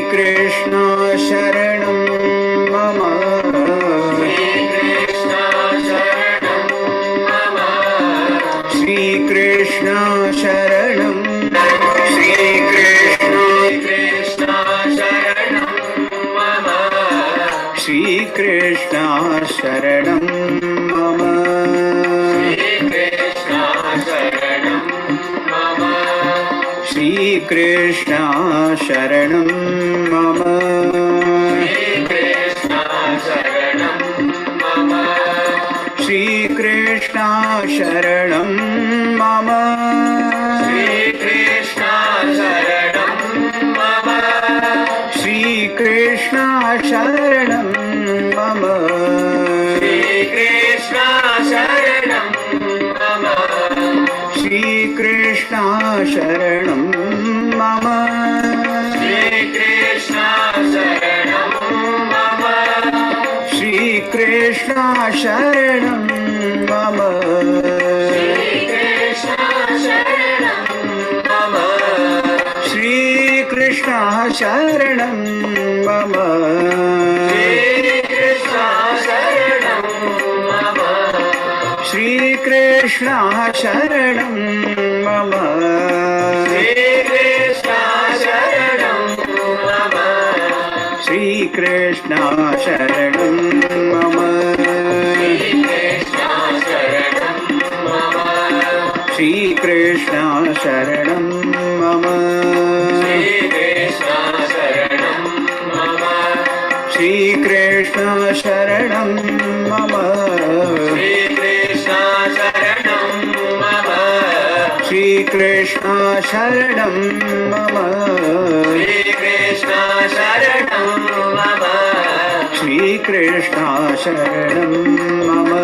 Krishna Sharanam Mama. Shri Krishna Sharanam. Shri Krishna Sharanam Mama. Shri Krishna Sharanam Mama. Shri Krishna Sharanam Mama. Shri Krishna Sharanam Mama. Shri Krishna Sharanam Mama. Shri Krishna Sharanam Mama. Shri Krishna Sharanam Mama. Shri Krishna Sharanam Mama. Shri Krishna Sharanam Mama. Shri Krishna Sharanam Mama. Shri Krishna Sharanam Mama. Shri Krishna Sharanam Mama. Shri Krishna Sharanam Mama. Shri Krishna Sharanam Mama. Shri Krishna Sharanam Mama. Shri Krishna Sharanam Mama. Shri Krishna Sharanam Mama.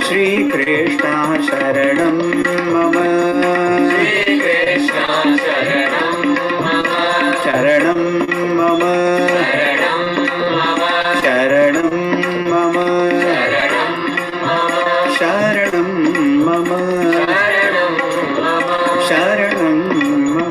Shri Krishna Sharanam Mama. Shri Krishna Sharanam Mama. Sharanam Mama. Sharanam Mama. Sharanam Mama. Sharanam Mama. Sharanam Mama.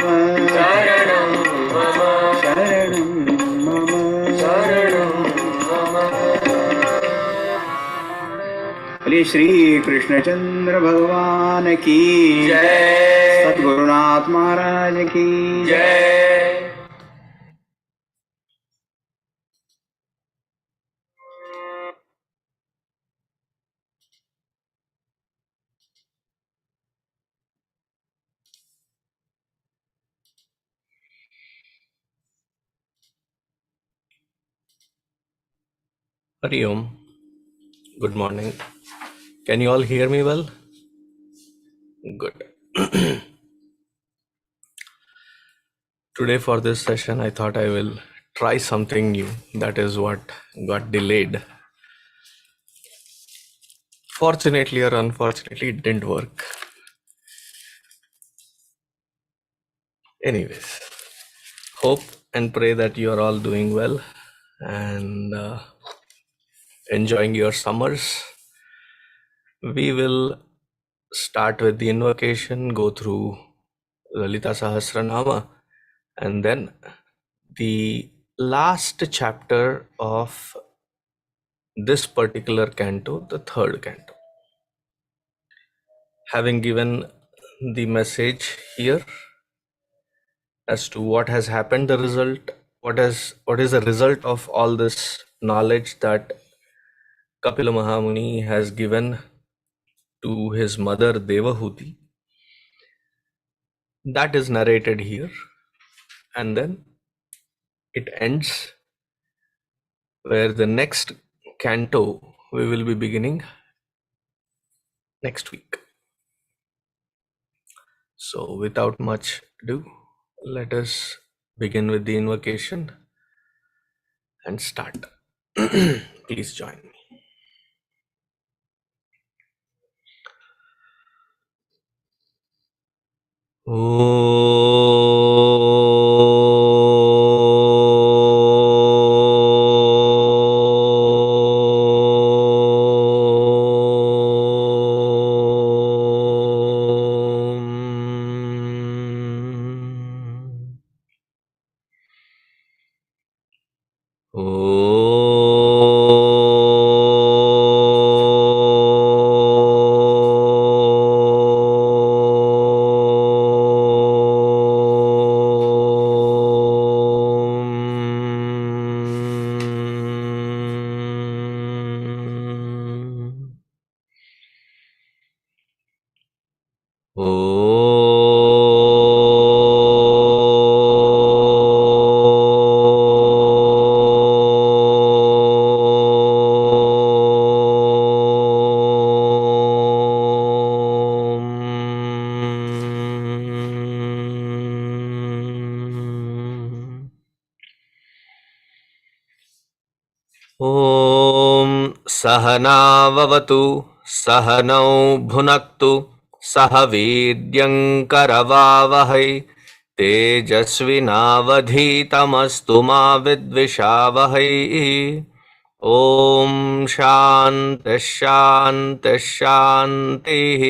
बोलिए श्री कृष्ण चंद्र भगवान की जय। सद्गुरुनाथ महाराज की जय। Hari Om. Good morning. Can you all hear me well? Good. Today for this session, I thought I will try something new. That is what got delayed. Fortunately or unfortunately, it didn't work. Anyways, hope and pray that you are all doing well and enjoying your summers. We will start with the invocation, go through Lalita Sahasranamam, and then the last chapter of this particular canto, the third canto. Having given the message here as to what has happened, the result, what is the result of all this knowledge that Kapila Mahamuni has given to his mother Devahuti, that is narrated here, and then it ends where the next canto we will be beginning next week. So without much ado, let us begin with the invocation and start. Please join me. ॐ सहनाववतु सहनौ भुनक्तु सह वीर्यङ्करवावहै तेजस्विनावधीतमस्तु मा विद्विषावहै। ॐ शान्तिः शान्तिः शान्तिः।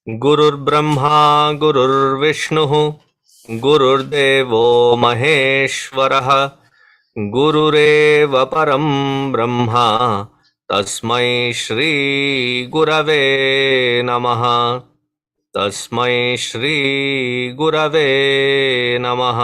गुरुर्ब्रह्मा गुरुर्विष्णुः गुरुर्देवो महेश्वरः गुरुरेव परं ब्रह्मा तस्मै श्री गुरवे नमः। तस्मै श्री गुरवे नमः।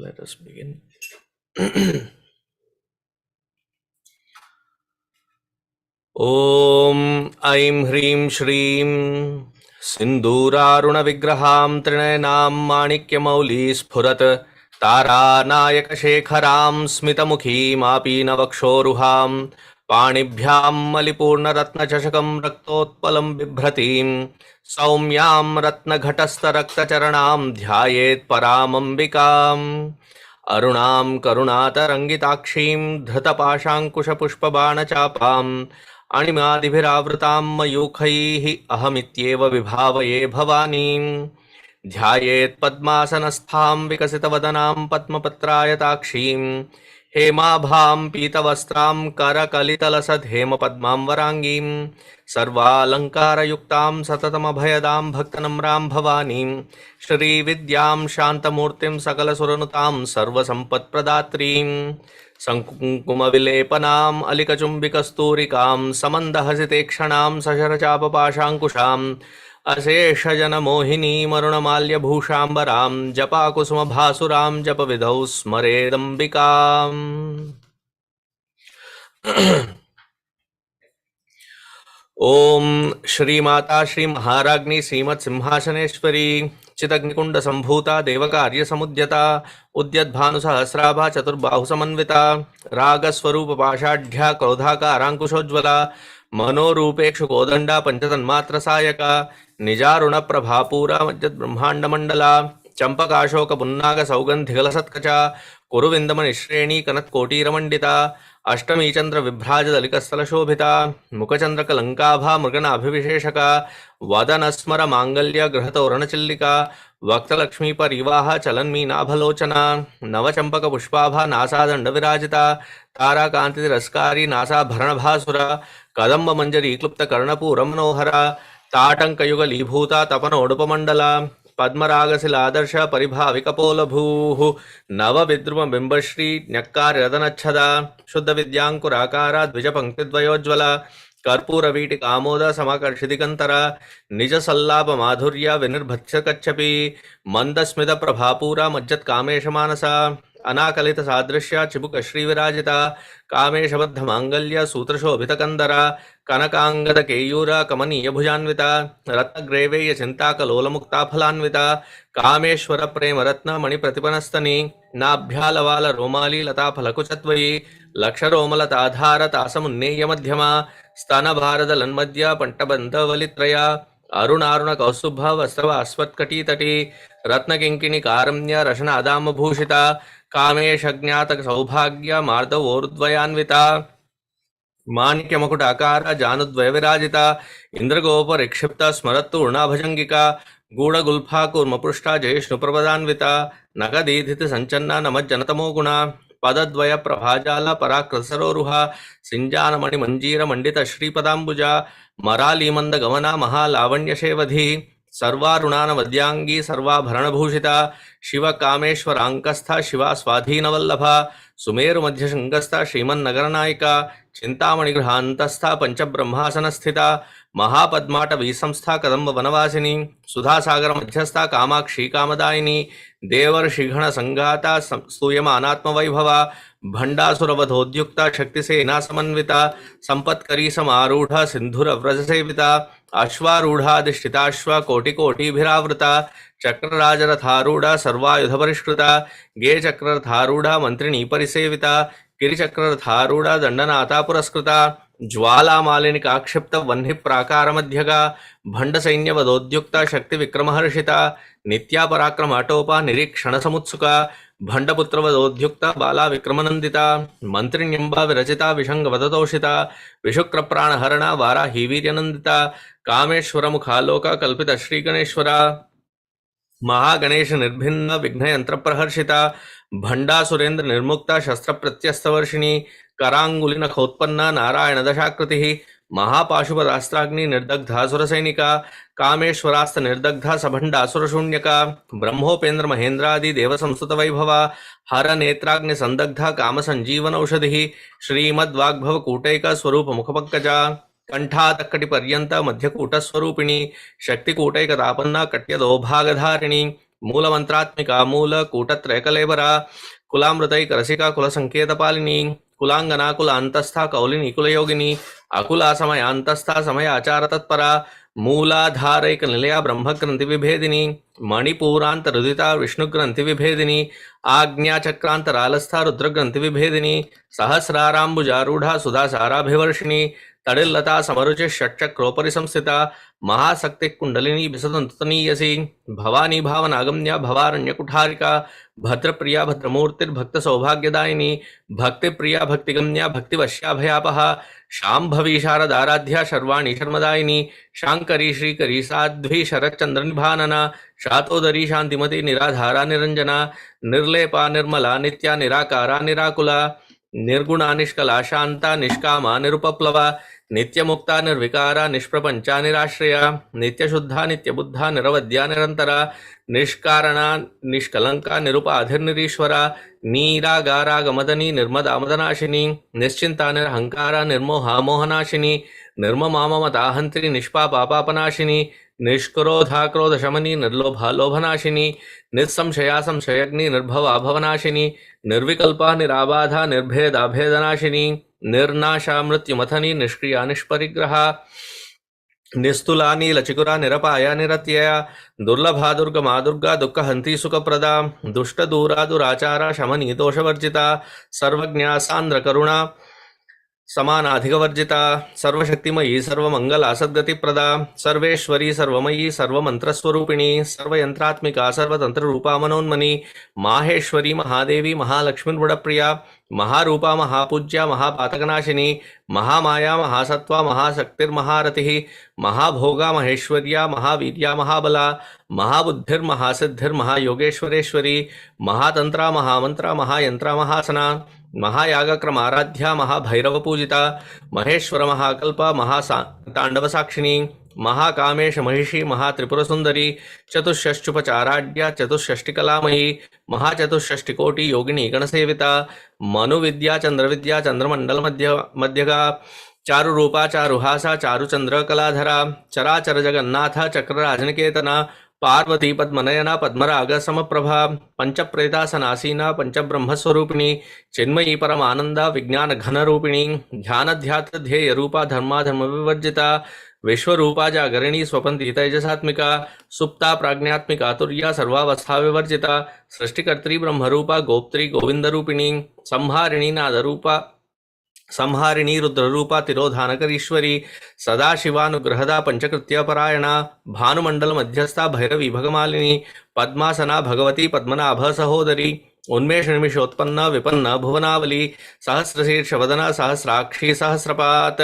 Let us begin. ॐ ऐं ह्रीं श्रीं सिन्दूरारुणविग्रहां त्रिनयनां माणिक्यमौलिस्फुरत् तारानायकशेखरां स्मितमुखीमापीनवक्षोरुहां पाणिभ्यां मलिपूर्णरत्नचषकं रक्तोत्पलं बिभ्रतीं सौम्यां रत्नघटस्थरक्तचरणां ध्यायेत् परामम्बिकाम् अरुणां करुणातरङ्गिताक्षीं धृतपाशाङ्कुशपुष्पबाणचापाम् अणिमादिभिरावृतां मयूखैः अहमित्येव विभावये भवानीं ध्यायेत् पद्मासनस्थां विकसितवदनां पद्मपत्रायताक्षीं हेमाभां पीतवस्त्रां करकलितलसद्धेमपद्मां वराङ्गीं सर्वालङ्कारयुक्तां सततमभयदां भक्तनम्रां भवानीं श्रीविद्यां शान्तमूर्तिं सकलसुरनुतां सर्वसम्पत्प्रदात्रीं सङ्कुङ्कुमविलेपनाम् अलिकचुम्बिकस्तूरिकां समन्दहसितेक्षणां सशरचापपाशाङ्कुशाम् अशेषजनमोहिनीमरुणमाल्यभूषाम्बरां जपाकुसुमभासुरां जपविधौ स्मरेदम्बिकाम्। ओम श्रीमाता श्री महाराज्ञी श्रीमत्सिंहासनेश्वरी चिदग्निकुंड संभूता देवकार्य समुद्यता उद्यद्भानुसहस्राभा चतुर्बाहुसमन्विता रागस्वरूप पाषाढ्या क्रोधाकाराङ्कुशोज्ज्वला मनोरूपेक्षु कोदंडा पंचतन्मात्र सायका निजारुण प्रभापूरा मज्जद्ब्रह्माण्डमण्डला चंपकाशोक पुन्नाग सौगन्धिगलसत्कचा कुरुविन्दमनिश्रेणी कनत्कोटीरमण्डिता अष्टमी चंद्र विभ्राज दलिकस्थलशोभिता मुखचंद्रकलंकाभा मृगनाभिविशेषका वदनस्मर मांगल्य गृहतोरणचिल्लिका वक्तलक्ष्मी परिवाह चलन्मीनाभलोचना नवचंपक पुष्पाभा नासादंड विराजिता ताराकांतिरस्कारी नासाभरणभासुरा कदम्ब मंजरी क्लुप्त कर्णपूर मनोहरा ताटंकयुगलीभूता तपनोडुपमंडला पद्मरागशिलादर्श परिभाविकपोलभूः नवविद्रुम बिंबश्री न्यक्कार्यदनच्छदा शुद्ध विद्यांकुराकारा द्विजपंक्तिद्वयोज्ज्वला कर्पूरवीटिकामोद समकर्षिदिगंतरा निज सल्लाप माधुर्य विनिर्भत्स्यकच्छपि मंदस्मित प्रभापूरा मज्जत्कामेश मानसा अनाकलित सादृश्य चिबुक श्रीविराजिता कामेशबद्ध मांगल्य सूत्रशोभितकंदरा कनकांगद केयूर कमनीय भुजान्विता रत्नग्रेवेय चिंताकलोलमुक्ता फलान्विता कामेश्वर प्रेम रत्न मणिप्रतिपनस्तनी नाभ्यालवाल रोमाली लता फलकुचत्वयी लक्षरोमलताधार तासमुन्नेय मध्यमा स्तन भारद लन्मध्य पंटबंधवलित्रया अरुणारुण कौस्तुभ वस्त्रव अस्वत्कटीतटी रत्नकिंकिणी कारम्य रशनादाम भूषिता कामेशज्ञात सौभाग्य मार्दवोर्द्वयान्विता माणिक्यमकुटाकार जानुद्वय विराजिता इंद्रगोपरिक्षिप्त स्मरत्तूर्णाभजंगिका गूढ़गुल्फा कूर्मपृष्ठा जयेष्णुप्रपदान्विता नगदीधिति संचन्ना नमज्जनतमो गुणा पदद्वय प्रभाजाला पराकृतसरोरुहा सिंजानमणि मंजीर मंडित श्रीपदाम्बुजा मरालीमंद गमना महालावण्यशेवधी सर्वारुणानवद्यांगी सर्वाभरणभूषिता शिव कामेश्वरांकस्था शिवा स्वाधीनवल्लभा सुमेरु मध्यशृंगस्था श्रीमन्नगरनायिका चिंतामणिगृहांतस्था पंचब्रह्मासनस्थिता महापद्माटवी संस्था कदम्ब वनवासिनी सुधासागर मध्यस्था कामाक्षी कामदायिनी देवर्षिगण संघाता स्तूयमानात्मवैभवा भंडासुरवधोद्युक्ता शक्तिसेना समन्विता संपत्करी समारूढ़ सिंधुर व्रजसेविता अश्वारूढ़ाधिष्ठिताश्व कोटिकोटिभिरावृता चक्रराजरथारूढ़ सर्वायुधपरिष्कृता गे चक्ररथारूढ़ मंत्रिणी परिसेविता गिरिचक्ररथारूढ़ दंडनाथा पुरस्कृता ज्वालामालिनिकाक्षिप्त वह्नि प्राकार मध्यगा भंड सैन्यवदोद्युक्ता शक्ति विक्रमहर्षिता नित्या पराक्रम अटोपा निरीक्षण समुत्सुका भंडपुत्रवदोद्युक्ता बाला विक्रमनंदिता मंत्रिण्यंबा विरचिता विषंगवदतोषिता विशुक्र प्राणहरणा वाराही वीर्यनंदिता कामेश्वर मुखालोका कल्पित श्री गणेश्वरा महागणेश निर्भिन्न विघ्न यंत्र प्रहर्षिता भंडा सुरेंद्र निर्मुक्ता शस्त्र प्रत्यस्तवर्षिणी करांगुली नखोत्पन्ना नारायण दशाकृति महापाशुपदास्त्राग्नि निर्दग्धा सुरसैनिका कामेश्वरास्त निर्दग्धा सभंडासुर शून्यका ब्रह्मोपेन्द्र महेंद्रादि देव संस्तुत वैभवा हर नेत्राग्नि संदग्धा काम संजीवन औषधि श्रीमद्वाग्भव कूटैक स्वरूप मुखपंकजा कंठातक्कटि पर्यंत मध्यकूट स्वरूपिणी शक्तिकूटैकतापन्ना कट्यदोभागधारिणी मूलमंत्रात्मिका मूल कूटत्रयकलेबरा कुलामृतैक रसिका कुलसंकेतपालिनी कुलांगना कुलांतस्था कौलिनी कुलयोगिनी अकुला समयांतस्था समय आचार तत्परा मूलाधारैक निलया ब्रह्मग्रंथि विभेदिनी मणिपूरांत रुदिता विष्णुग्रंथि विभेदिनी आज्ञाचक्रांतरालस्था रुद्रग्रंथि विभेदिनी सहस्रारांबुजारूढ़ा सुधासाराभिवर्षिणी तडिल्लता समरुचि षट्चक्रोपरि संस्थिता महाशक्ति कुंडलिनी विसदंतनीयसी भवानी भावनागम्या भवारण्यकुठारिका भद्रप्रिया भद्रमूर्तिर्भक्त सौभाग्यदायिनी भक्तिप्रिया भक्तिगम्या भक्तिवश्याभयापहा शांभवी शारदाराध्या शर्वाणी शर्मदायिनी शांकरी श्रीकरी साध्वी शरच्चंद्रनिभानना शातोदरी शांतिमती निराधारा निरंजना निर्लेपा निर्मला नित्या निराकारा निराकुला निर्गुणा निष्कला शांता निष्कामा निरुपप्लवा नित्यमुक्ता निर्विकारा निष्प्रपंचा निराश्रया नित्यशुद्धा नित्यबुद्धा निरवद्या निरंतरा निष्कारणा निष्कलंका निरुपाधिर्निरीश्वरा नीरागारा गमदनी निर्मदामदनाशिनी निश्चिंता निरहंकारा निर्मोहा मोहनाशिनी निर्ममा ममताहंत्री निष्पापापापनाशिनी निष्क्रोधा क्रोधशमनी निर्लोभा लोभनाशिनी निस्संशया संशयग्नि निर्भवा भवनाशिनी निर्विकल्पा निराबाधा निर्भेदा भेदनाशिनी निर्नाशा मृत्युमथनी निष्क्रिया निष्परिग्रहा निस्तुला नीलचिकुरा निरपाया निरत्यया दुर्लभा दुर्गमा दुर्गा दुःखहंती सुखप्रदा दुष्टदूरा दुराचारा शमनी दोषवर्जिता सर्वज्ञा सांद्र करुणा समानाधिकवर्जिता सर्वशक्तिमयी सर्वमंगला सद्गतिप्रदा सर्वेश्वरी सर्वमयी सर्वमंत्रस्वरूपिणी सर्वयंत्रात्मिका सर्वतंत्ररूपा मनोन्मनी माहेश्वरी महादेवी महालक्ष्मीर्वुडप्रिया महारूपा महापूज्या महापातकनाशिनी महामाया महासत्वा महाशक्तिर्महारतिः महाभोगा महेश्वर्या महावीर्या महाबला महाबुद्धिर्महासिद्धिर्महायोगेश्वरेश्वरी महातंत्रा महामंत्रा महायंत्रा महासना महायागक्रमाराध्या महाभैरव पूजिता महेश्वर महाकल्पा महातांडव साक्षिणी महाकामेश महिषी महात्रिपुरसुंदरी चतुष्षष्टुपचाराढ्या चतुष्षष्टिकलामयी महाचतुष्षष्टिकोटि योगिनी गणसेविता मनुविद्या चंद्रविद्या चंद्रमंडल मध्यगा चारुरूपा चारुहासा चारुचंद्र कलाधरा चराचर जगन्नाथा चक्रराजनिकेतना पार्वती पद्मनयना पद्मराग समप्रभा पंचप्रेतासनासीना पंचब्रह्मस्वरूपिणी चिन्मयी परमानंदा विज्ञान घनरूपिणी ध्यानध्यात्र ध्येय रूपा धर्माधर्म विवर्जिता विश्वरूपा जागरिणी स्वपंथी तेजसात्मिका सुप्ता प्राज्ञात्मिका तुर्या सर्वावस्था विवर्जिता सृष्टिकर्त्री ब्रह्मरूपा गोप्त्री गोविंदरूपिणी संहारिणी नादरूपा संहारिणी रुद्ररूपा तिरोधानकरीश्वरी सदाशिवानुग्रहदा पंचकृत्यपरायणा भानुमंडल मध्यस्था भैरवी भगमालिनी पद्मासना भगवती पद्मनाभ सहोदरी उन्मेष निमिषोत्पन्न विपन्न भुवनावली सहस्रशीर्षवदना सहस्राक्षी सहस्रपात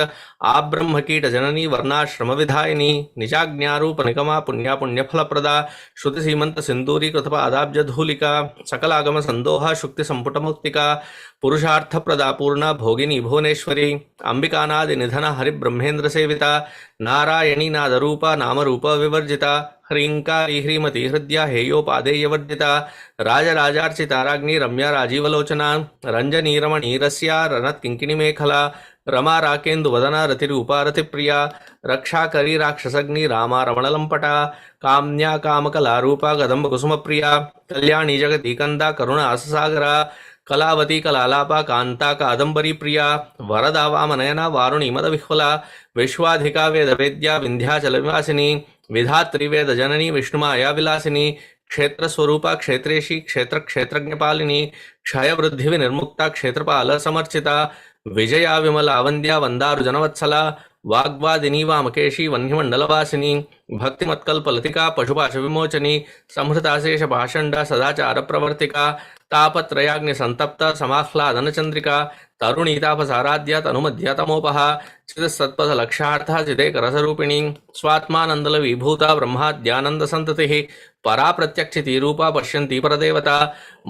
आब्रह्मकीट जननी वर्णाश्रम विधायिनी निजाज्ञारूप निगमा पुण्या पुण्यफलप्रदा श्रुति सीमंत सिंदूरी कृतपादाब्ज धूलिका सकलागम संदोहा शुक्ति संपुट मुक्तिका पुरुषार्थ प्रदा पूर्ण भोगिनी भुवनेश्वरी अंबिकानादि निधन हरिब्रह्मेन्द्र सेविता नारायणी नादरूपा नामरूप विवर्जिता ह्रींकारी ह्रीमती हृदया हेयोपादेयवर्जिता राजराजार्चिताराग्नि रम्या राजीवलोचना रंजनी रमणी रस्या रनत किंकिणी मेखला रमा राकेन्दुवदना रतिरूपा रतिप्रिया रक्षाकरी राक्षसग्नि रामा रमणलंपटा काम्या कामकलारूपा गदंब कुसुमप्रिया कल्याणी जगती कंदा करुणा अससागरा कलावती कलालापा कांता कादंबरी प्रिया वरदा वामनयना वारुणी मदविह्वला विश्वाधिका वेदवेद्या विंध्याचलवासिनी विधात्री वेद जननी विष्णुमाया विलासिनी क्षेत्र स्वरूपा क्षेत्रेशी क्षेत्र क्षेत्रज्ञपालिनी क्षय वृद्धि विनिर्मुक्ता क्षेत्रपाल समर्चिता विजया विमला वंद्या वंदारु जनवत्सला वाग्वादिनी वामकेशी वह्निमंडलवासिनी भक्तिमत्कल्पलतिका पशुपाश विमोचनी संहृताशेष भाषंडा सदाचार प्रवर्तिका तापत्रयाग्नि संतप्ता समाह्लादन चंद्रिका तरुणीतापसाराध्या तनुमध्या तमोपहा चितसत्पथ लक्षार्था चिदेक रसरूपिणी स्वात्मानंदल विभूता ब्रह्माद्यानंद संततिः परा प्रत्यक्षिती रूपा पश्यन्ती परदेवता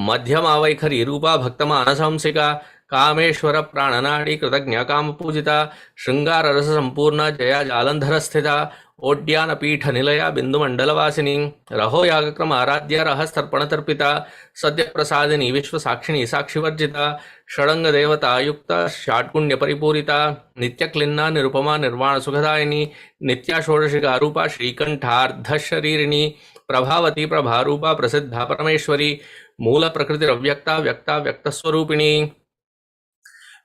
मध्यमा वैखरी रूपा भक्तमानसंसिका कामेश्वर प्राणनाडी कृतज्ञ काम पूजिता श्रृंगार रस संपूर्ण जया जालंधर स्थिता ओड्यान पीठ निलया बिंदुमंडलवासिनी रहो यागक्रम आराध्या रहस्तर्पण तर्पिता सद्य प्रसादिनी विश्व साक्षिणी साक्षिवर्जिता षडंग देवता युक्ता षाट्कुण्य परिपूरिता नित्यक्लिन्ना निरुपमा निर्वाण सुखदायिनी नित्या षोडशिका रूपा श्रीकंठार्ध शरीरिणी प्रभावती प्रभारूपा प्रसिद्धा परमेश्वरी मूल प्रकृतिरव्यक्ता व्यक्ता व्यक्तस्वरूपिणी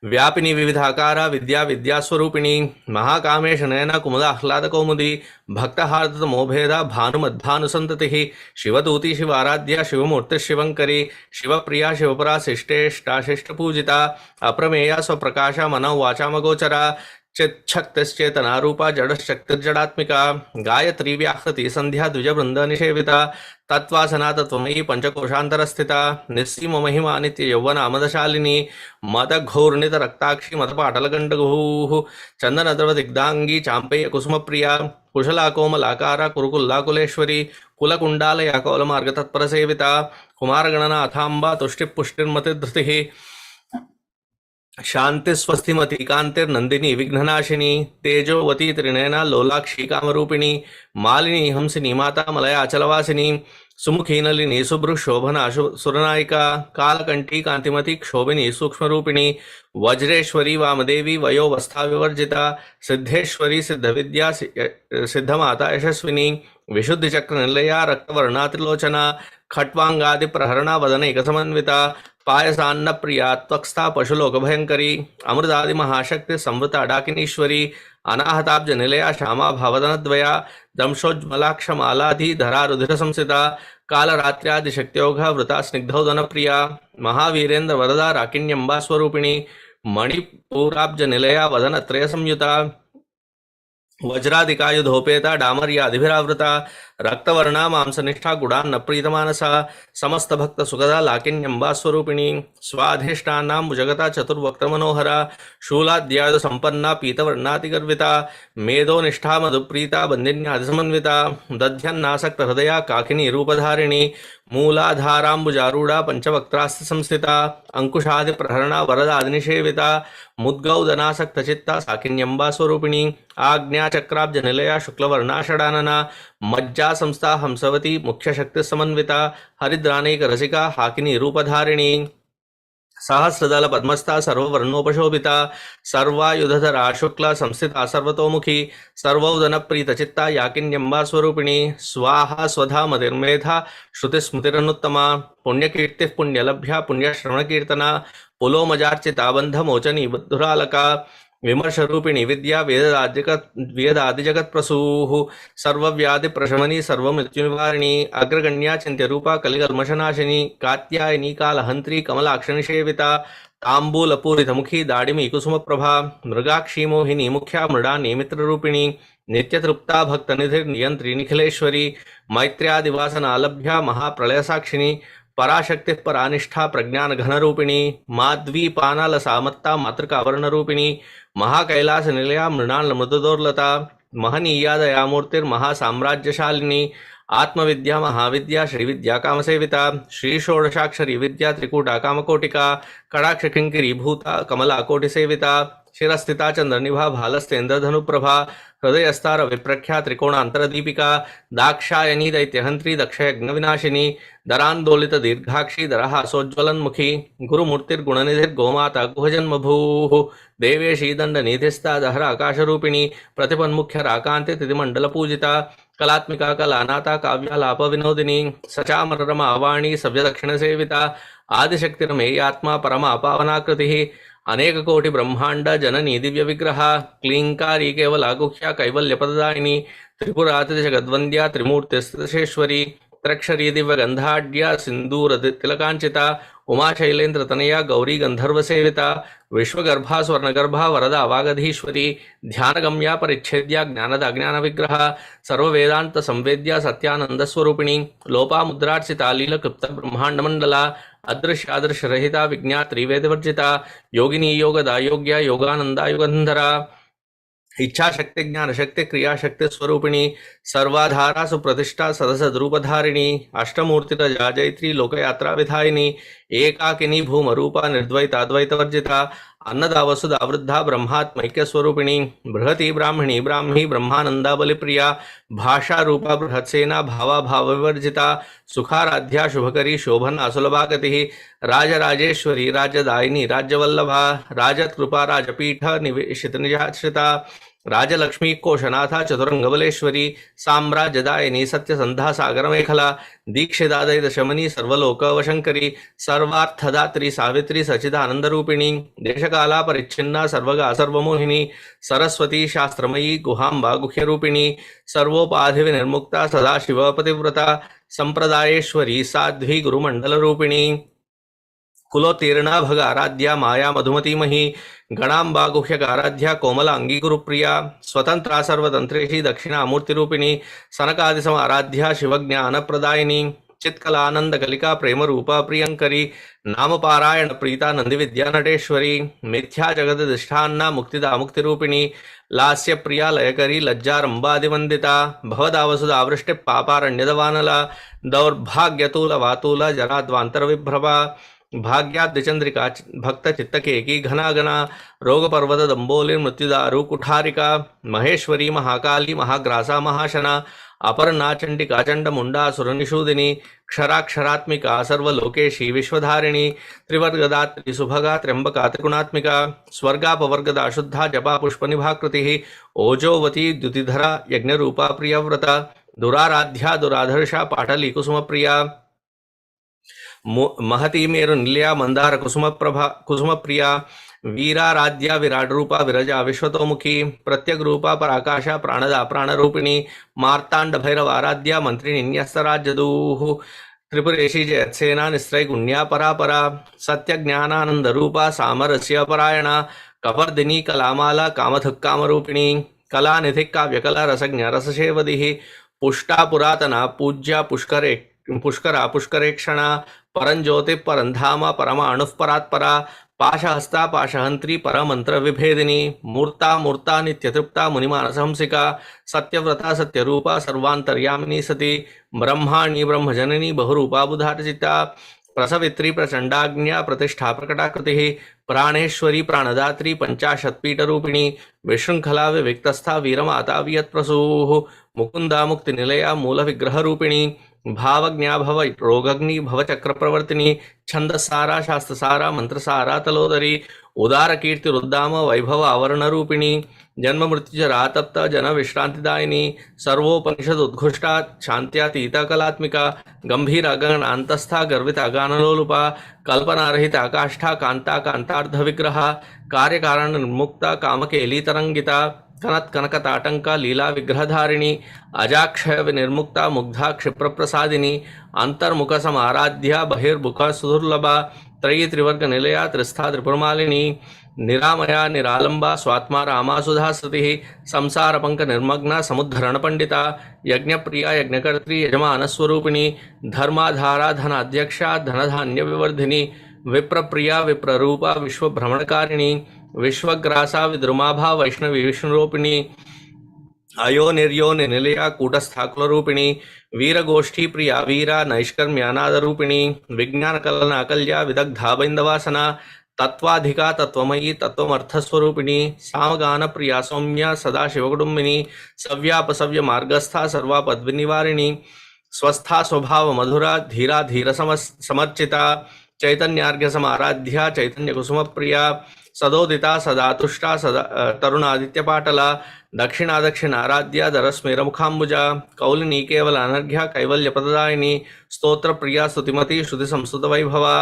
व्यापिनी विविधाकारा विद्या विद्यास्वरूपिणी महाकामेश नयना कुमुदा आह्लाद कौमुदी भक्तहार्द मोभेदा भानुमद्भानुसंततिः शिवदूती शिवाराध्या शिवमूर्ति शिवंकरी शिवप्रिया शिवपरा शिष्टेष्टा शिष्टपूजिता अप्रमेया स्वप्रकाशा मनौ वाचामगोचरा चिच्छक्तिश्चेतनारूपा जडशक्तिर्जडात्मिका गायत्री व्याहृति संध्या द्विजवृंद निषेविता तत्वासना तत्वमयी पंचकोशांतरस्थिता निस्सीम महिमा नित्य यौवना मदशालिनी मदघोर्णित रक्ताक्षी मदपाटलगंडगुः चंदनद्रव दिग्धांगी चांपेय कुसुमप्रिया कुशला कोमलाकारा कुरुकुल्लाकुलेश्वरी कुलकुंडालया कौलमार्ग तत्परसेविता कुमारगणनाथांबा तुष्टिपुष्टिर्मतिधृतिः शांति स्वस्तिमती कांतिर्नंदिनी विघ्ननाशिनी तेजोवती त्रिनयना लोलाक्षी कामरूपिणी मालिनी हंसिनी माता मलया अचलवासिनी सुमुखी नलिनी सुभृ शोभना सुरनायिका कालकंठी कांतिमती क्षोभिनी सूक्ष्मरूपिणी वज्रेश्वरी वामदेवी वयोवस्था विवर्जिता सिद्धेश्वरी सिद्धविद्या सिद्धमाता यशस्विनी विशुद्धिचक्र निलया रक्तवर्णा त्रिलोचना खट्वांगादि प्रहरणा वदनैक समन्विता पायसान्न प्रिया त्वक्स्था पशुलोक भयंकरी अमृतादि महाशक्ति संवृता डाकिनीश्वरी अनाहताब्ज निलया श्यामा भावदनद्वया दंशोज्ज्वलाक्षमालाधि धरा रुधिर संसिता कालरात्र्यादि शक्त्योघ वृता स्निग्धौदन प्रिया महावीरेन्द्र वरदा राकिण्यंबा स्वरूपिणी मणिपूराब्ज निलया वदनत्रय संयुता वज्रादिकायुधोपेता डामर्यादिभिरावृता रक्तवर्णा मांसनिष्ठा गुडान्न प्रीतमानसा समस्त भक्त सुखदा लाकिन्यंबा स्वरूपिणी स्वाधिष्ठानां भुजगता चतुर्वक्त मनोहरा शूलाद्यायुध संपन्ना पीतवर्णातिगर्विता मेधोनिष्ठा मधुप्रीता बंदिन्यादिसमन्विता दध्यन्नासक्त हृदया काकिनी रूपधारिणी मूलाधाराम्बुजारूढ़ा पंचवक्त्रास्ति संस्थिता अंकुशादि प्रहरणा वरदादिनिषेविता मुद्गौदनासक्त चित्ता साकिन्यंबा स्वरूपिणी आज्ञा चक्राब्ज निलया शुक्लवर्णा षडानना मज्जा संस्था हंसवती मुख्य शक्ति समन्विता हरिद्रानेक रसिका हाकिनी रूपधारिणी सहस्रदल पद्मस्था सर्ववर्णोपशोभिता सर्वायुधधरा शुक्ला संस्थिता सर्वतोमुखी सर्वौदन प्रीतचित्ता याकिन्यंबा स्वरूपिणी स्वाहा स्वधा मतिर्मेधा श्रुतिस्मृतिरनुत्तमा पुण्यकीर्तिः पुण्यलभ्या पुण्यश्रवणकीर्तना पुलोमजार्चिता बंधमोचनी बुद्धुरालका विमर्शरूपिणी विद्या वेदादिजगत प्रसूः सर्वव्याधि प्रशमनी सर्वमृत्युनिवारिणी अग्रगण्या चिन्त्यरूपा कलिकल्मषनाशिनी कात्यायनी कालहंत्री कमलाक्षनिषेविता ताम्बूलपूरितमुखी दाडिमी कुसुमप्रभा मृगाक्षी मोहिनी मुख्या मृडा निमित्ररूपिणी नित्यतृप्ता भक्तनिधिर्नियंत्री निखिलेश्वरी मैत्र्यादिवासनालभ्या महाप्रलयसाक्षिणी पराशक्ति परानिष्ठा प्रज्ञान घनरूपिणी माध्वीपानाल सामत्ता मातृकावरणरूपिणी महाकैलास निलया मृणाल मृदुदोर्लता महनीया दयामूर्तिर्महासाम्राज्यशालिनी आत्मविद्या महाविद्या श्रीविद्या कामसेविता श्रीषोडशाक्षरी विद्या त्रिकूटा कामकोटिका कटाक्ष किंकिरी भूता कमला कोटिसेविता शिरस्थिता चंद्रनिभा भालस्तेन्द्रधनुप्रभा हृदयस्तार विप्रख्या त्रिकोणांतरदीपिका दाक्षायनी दैत्यहंत्री दक्षयज्ञविनाशिनी दरांदोलित दीर्घाक्षी दरहासोज्ज्वलन्मुखी गुरुमूर्तिर्गुणनिधिर्गोमाता गुहजन्मभूः देवेशी दंडनिधिस्ता दहर आकाशरूपिणी प्रतिपन्मुख्यराकान्ति तिथिमण्डलपूजिता कलात्मिका कलानाथा काव्यालाप विनोदिनी सचामरमा वाणी सव्यदक्षिण सेविता आदिशक्तिर्मेयात्मा परमा पावनाकृतिः अनेक कोटि ब्रह्मांड जननी दिव्य विग्रह क्लींकारी केवला गुह्या कैवल्यपदायिनी त्रिपुराति जगद्वंद्या त्रिमूर्तिस्थितेश्वरी त्रक्षरी दिव्यगंधाढ्या सिंदूर तिलकांचिता उमा शैलेन्द्र तनया गौरी गंधर्व सेविता विश्वगर्भा स्वर्णगर्भा वरदा वागधीश्वरी ध्यानगम्या परिच्छेद्या ज्ञानद अज्ञान विग्रह सर्ववेदांत संवेद्या सत्यानंद स्वरूपिणी लोपामुद्रार्चिता लीलकृप्त ब्रह्मांड मंडला अदृश्यादृश्य रहिता विज्ञात त्रिवेदवर्जिता योगिनी योगदा योग्या योगानंदा युगंधरा इच्छा शक्ति ज्ञान शक्ति क्रिया शक्ति स्वरूपिणी सर्वाधारा सुप्रतिष्ठा सदसद्रूपधारिणी अष्टमूर्तिरजा जैत्री लोकयात्रा विधायिनी एकाकिनी भूमरूपा निर्द्वैताद्वैतवर्जिता अन्नदा वसुधा वृद्धा ब्रह्मात्मैक्य स्वरूपिणी बृहती ब्राह्मणी ब्राह्मी ब्रह्मानंदा बलिप्रिया भाषा रूपा बृहत्सेना भावा भाव विवर्जिता सुखाराध्या शुभकरी शोभना सुलभागति राजराजेश्वरी राजदायिनी राज्यवल्लभा राजत्कृपा राजपीठ निवेशित निजाश्रिता राजलक्ष्मी कोशनाथा चतुरंगबलेश्वरी साम्राज्यदायिनी सत्यसंधा सागर मेखला दीक्षिदादय शमनी सर्वलोकवशंकरी सर्वार्थदात्री सावित्री सचिदानंद रूपिणी देशकाला परिच्छिन्ना सर्वगा सर्वमोहिनी सरस्वती शास्त्रमयी गुहांबा गुह्यरूपिणी सर्वोपाधि विनिर्मुक्ता सदाशिव पतिव्रता संप्रदायेश्वरी साध्वी गुरुमंडल रूपिणी कुलोत्तीर्णा भगाराध्या माया मधुमती मही गणांबा गुह्यकाराध्या कोमलांगी गुरुप्रिया स्वतंत्रा सर्वतंत्रेशी दक्षिणामूर्तिरूपिणी सनकादि समाराध्या शिवज्ञान प्रदायिनी चित्कलानंद कलिका प्रेम रूपा प्रियंकरी नामपारायण प्रीता नंदी विद्या नटेश्वरी मिथ्या जगदधिष्ठान्ना मुक्तिदा मुक्तिरूपिणी लास्य प्रिया लयकरी लज्जारंबादिवंदिता भवदावसुधा वृष्टि पापारण्यदवानला दौर्भाग्यतूल वातूल जराद्वांतर विभ्रभा भाग्याद्रिचंद्रिका भक्त चित्तकेकी घनागना रोग पर्वत दंबोली मृत्युदारु कुठारिका महेश्वरी महाकाली महाग्रासा महाशना अपर्णा चंडिका चंड मुंडा सुरनिषूदिनी क्षराक्षरात्मिका सर्वलोकेशी विश्वधारिणी त्रिवर्गदात्री सुभगा त्र्यंबका त्रिगुणात्मिका स्वर्गापवर्गदा शुद्धा जपा पुष्पनिभाकृति ओजोवती द्युतिधरा यज्ञरूपा प्रियव्रता दुराराध्या दुराधर्षा पाटली कुसुमप्रिया महती मेरु निलया मंदार कुसुम प्रिया वीराराध्या विराट रूपा विरजा विश्वतोमुखी प्रत्यग रूपा पराकाशा प्राणदा प्राणरूपिणी मार्तांड भैरव आराध्या मंत्रिणी न्यस्तराज्यदूः त्रिपुरेशी जयत्सेना निस्त्रैगुण्या परापरा सत्य ज्ञानानंद रूपा सामरस्य परायणा कवर्दिनी कलामाला कामधुक्कामरूपिणी कलानिधि काव्यकला रसज्ञ रससेवदिः पुष्टा पुरातना पूज्या पुष्करा पुष्करेक्षणा परंज्योति परंधामा परमाणुः परात्परा पाशहस्ता पाशहंत्री परमंत्र विभेदिनी मूर्ता मूर्ता नित्यतृप्ता मुनिमानसहंसिका सत्यव्रता सत्यरूपा सर्वांतर्यामिनी सती ब्रह्माणी ब्रह्मजननी बहुरूपा बुधार्जिता प्रसवित्री प्रचंडाज्ञा प्रतिष्ठा प्रकटाकृतिः प्राणेश्वरी प्राणदात्री पंचाशत्पीठरूपिणी विशृंखला विविक्तस्था वीरमाता वियत्प्रसूः मुकुंदा मुक्तिनिलया मूलविग्रहरूपिणी भावज्ञा भव रोगग्नि भवचक्र प्रवर्तिनी छंदसारा शास्त्रसारा मंत्रसारा तलोदरी उदार कीर्तिरुद्दाम वैभव आवरण रूपिणी जन्म मृत्युजरातप्त जन विश्रांतिदायिनी सर्वोपनिषद उद्घुष्टा शांत्यातीता कलात्मिका गंभीर गगनांतस्था गर्विता गानलोलुपा कल्पनारहिता काष्ठा कांता कांतार्ध विग्रहा कार्यकारण निर्मुक्ता कामकेली तरंगिता कनत कनकताटंका लीला विग्रहधारिणी अजाक्षय विनिर्मुक्ता मुग्धा क्षिप्र प्रसादिनी अंतर्मुख समाराध्या बहिर्मुख सुदुर्लभा त्रयी त्रिवर्ग निलया त्रिस्था त्रिपुरमालिनी निरामया निरालंबा स्वात्मा रामा सुधास्तुतिः संसार पंक निर्मग्ना समुद्धरण पंडिता यज्ञप्रिया यज्ञकर्त्री यजमान स्वरूपिणी धर्माधारा धनाध्यक्षा धनधान्य विवर्धिनी विप्रप्रिया विप्ररूपा विश्वभ्रमणकारिणी विश्वग्रासा विद्रुमाभा वैष्णवी विष्णुरूपिणी अयो निर्यो निलया कूटस्थाकुलरूपिणी वीरगोष्ठी प्रिया वीरा नैष्कर्म्यानादरूपिणी विज्ञान कलना कल्या विदग्धा बैन्दवासना तत्वाधिका तत्वमयी तत्वमर्थस्वरूपिणी सामगान प्रिया सौम्या सदाशिवकुटुम्बिनी सव्यापसव्य मार्गस्था सर्वापद्विनिवारिणी स्वस्था स्वभाव मधुरा धीरा धीर समर्चिता चैतन्यार्घ्य समाराध्या चैतन्य कुसुम प्रिया सदोदिता सदातुष्टा सदा तरुणादित्य पाटला दक्षिणादक्षिणाराध्या दरस्मेर मुखाम्बुजा कौलिनी केवल अनर्घ्या कैवल्य प्रदायिनी स्तोत्र प्रिया स्तुतिमती श्रुति संस्तुत वैभवा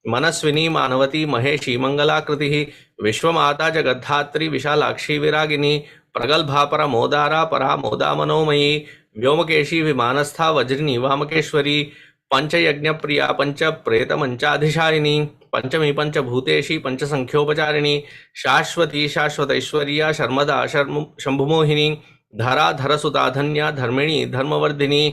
मनस्विनी मानवती महेशी मंगलाकृतिः विश्वमाता जगद्धात्री विशालाक्षी विरागिनी प्रगल्भा परमोदारा परा मोदा मनोमयी व्योमकेशी विमानस्था वज्रिनी वामकेश्वरी पंचयज्ञप्रिया पंच प्रेतमंचाधिशायिनी पंचमी पंचभूतेशी पंचसंख्योपचारिणी शाश्वती शाश्वतैश्वर्या शर्मदा शंभुमोहिनी धरा धरसुता धन्या धर्मिणी धर्मवर्धिनी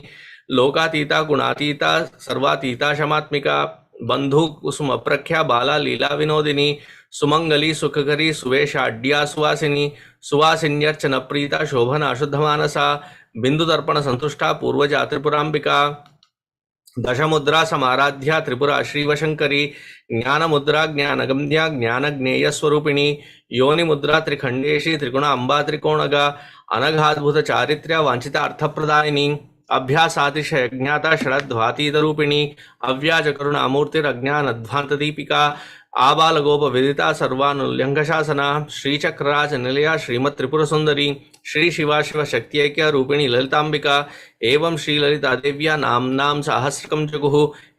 लोकातीता गुणातीता सर्वातीता शमात्मिका बंधु कुसुम प्रख्या बाला लीला विनोदिनी सुमंगली सुखकरी सुवेशाढ्या सुवासिनी सुवासिन्यर्चन प्रीता शोभना शुद्धमानसा बिंदुदर्पण संतुष्टा पूर्वजा त्रिपुरांबिका दशमुद्रा समाराध्या त्रिपुरा श्रीवशंकरी ज्ञानमुद्रा ज्ञानगम्या ज्ञानज्ञेय स्वरूपिणी योनिमुद्रा त्रिखंडेशी त्रिगुणा अंबा त्रिकोणगा अनघाद्भुत चारित्र्या वांछिता अर्थप्रदायिनी अभ्यासातिशय ज्ञाता षडध्वातीत रूपिणी अव्याज करुणामूर्तिरज्ञानध्वांत दीपिका आबालगोप विदिता सर्वानुल्यंघ शासना श्रीचक्रराज निलया श्रीमत् त्रिपुर सुंदरी श्री शिवा शिव शक्त्यैक्य रूपिणी ललितांबिका एवं श्री ललिता देव्या नाम्नां सहस्रकं जगुः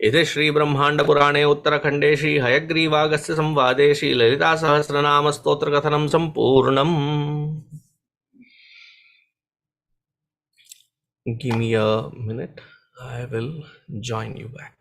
इति श्री ब्रह्मांड पुराणे उत्तरखंडे श्री हयग्रीवागस्य संवादे श्री ललिता सहस्रनाम स्तोत्र कथनं संपूर्णम्. Give me a minute. I will join you back.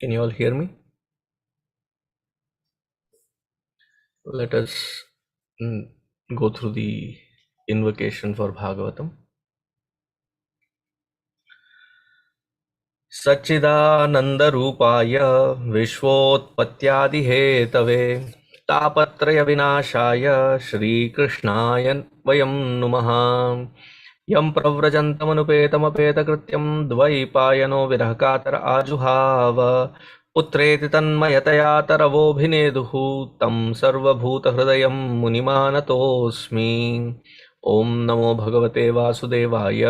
Can you all hear me? Let us go through the invocation for Bhagavatam. सच्चिदानन्दरूपाय विश्वोत्पत्त्यादिहेतवे तापत्रयविनाशाय श्रीकृष्णाय वयं नुमः. यं प्रव्रजन्तमनुपेतमपेतकृत्यं द्वैपायनो विरहकातर आजुहाव पुत्रेति तन्मयतया तरवोऽभिनेदुः तं सर्वभूतहृदयं मुनिमानतोऽस्मि. ॐ नमो भगवते वासुदेवाय.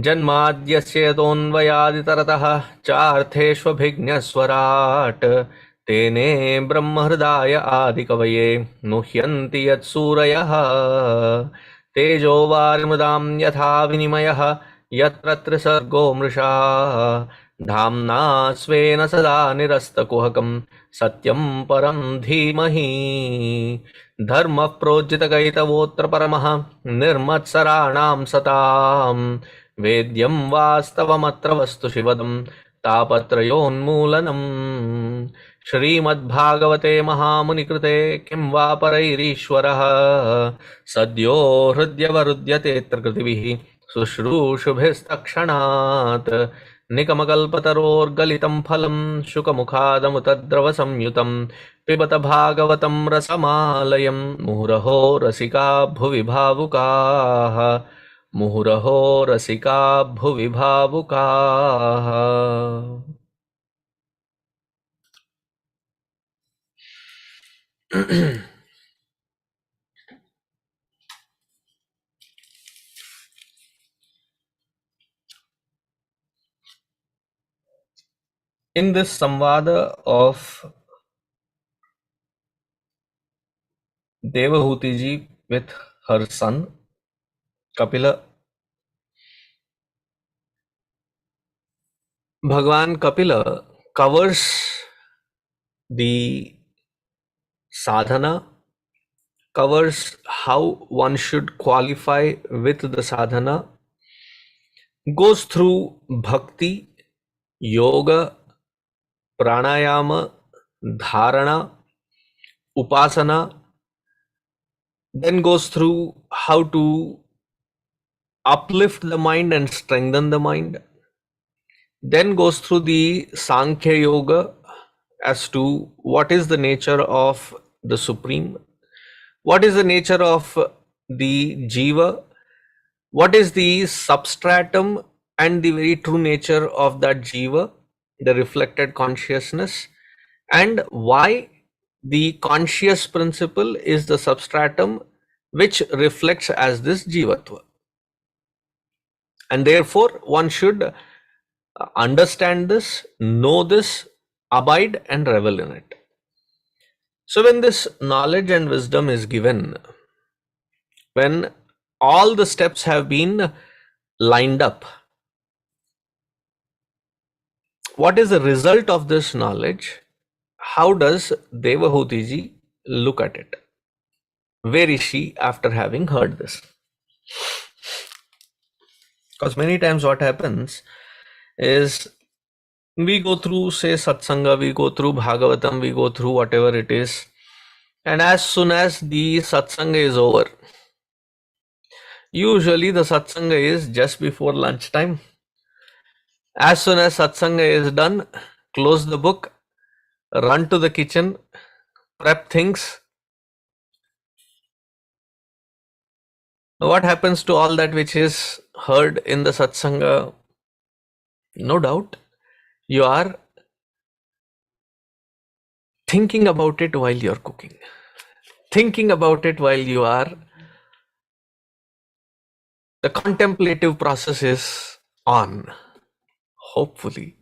जन्माद्यस्य यतोऽन्वयादितरतः चार्थेष्वभिज्ञस्वराट् तेने ब्रह्महृदाय आदिकवये मुह्यन्ति यत्सूरयः. तेजो वारिमृदां यथा विनिमयः यत्र त्रिसर्गो मृषा धाम्ना स्वेन सदा निरस्तकुहकं सत्यं परं धीमहि. धर्मः प्रोज्झितकैतवोऽत्र परमः निर्मत्सराणां सतां वेद्यं वास्तवमत्र वस्तु शिवदं तापत्रयोन्मूलनम्. श्रीमद्भागवते महामुनिकृते किं वा परैरीश्वरः सद्यो हृद्यवरुध्यतेऽत्र कृतिभिः शुश्रूषुभिस्तक्षणात्. निकमकल्पतरोर्गलितं फलं शुकमुखादमुतद्रवसंयुतं पिबत भागवतं रसमालयं मुहुरहो रसिका भुवि भावुकाः. मुहुरहो रसिका भुवि भावुकाः. In this samvada of Devahuti Ji with her son Kapila, Bhagwan Kapila covers the sadhana, covers how one should qualify with the sadhana, goes through bhakti, yoga, pranayama, dharana, upasana, then goes through how to uplift the mind and strengthen the mind, then goes through the Sankhya Yoga as to what is the nature of the Supreme, what is the nature of the Jiva, what is the substratum and the very true nature of that Jiva, the reflected consciousness, and why the conscious principle is the substratum which reflects as this Jivatva. And therefore, one should understand this, know this, abide and revel in it. So when this knowledge and wisdom is given, when all the steps have been lined up, what is the result of this knowledge? How does Devahuti Ji look at it? Where is she after having heard this? Because many times what happens is we go through, say, satsanga, we go through Bhagavatam, we go through whatever it is, and as soon as the satsanga is over, usually the satsanga is just before lunchtime. As soon as satsanga is done, close the book, run to the kitchen, prep things. What happens to all that which is heard in the satsanga? No doubt, you are thinking about it while you're cooking, thinking about it while you are, the contemplative process is on, hopefully.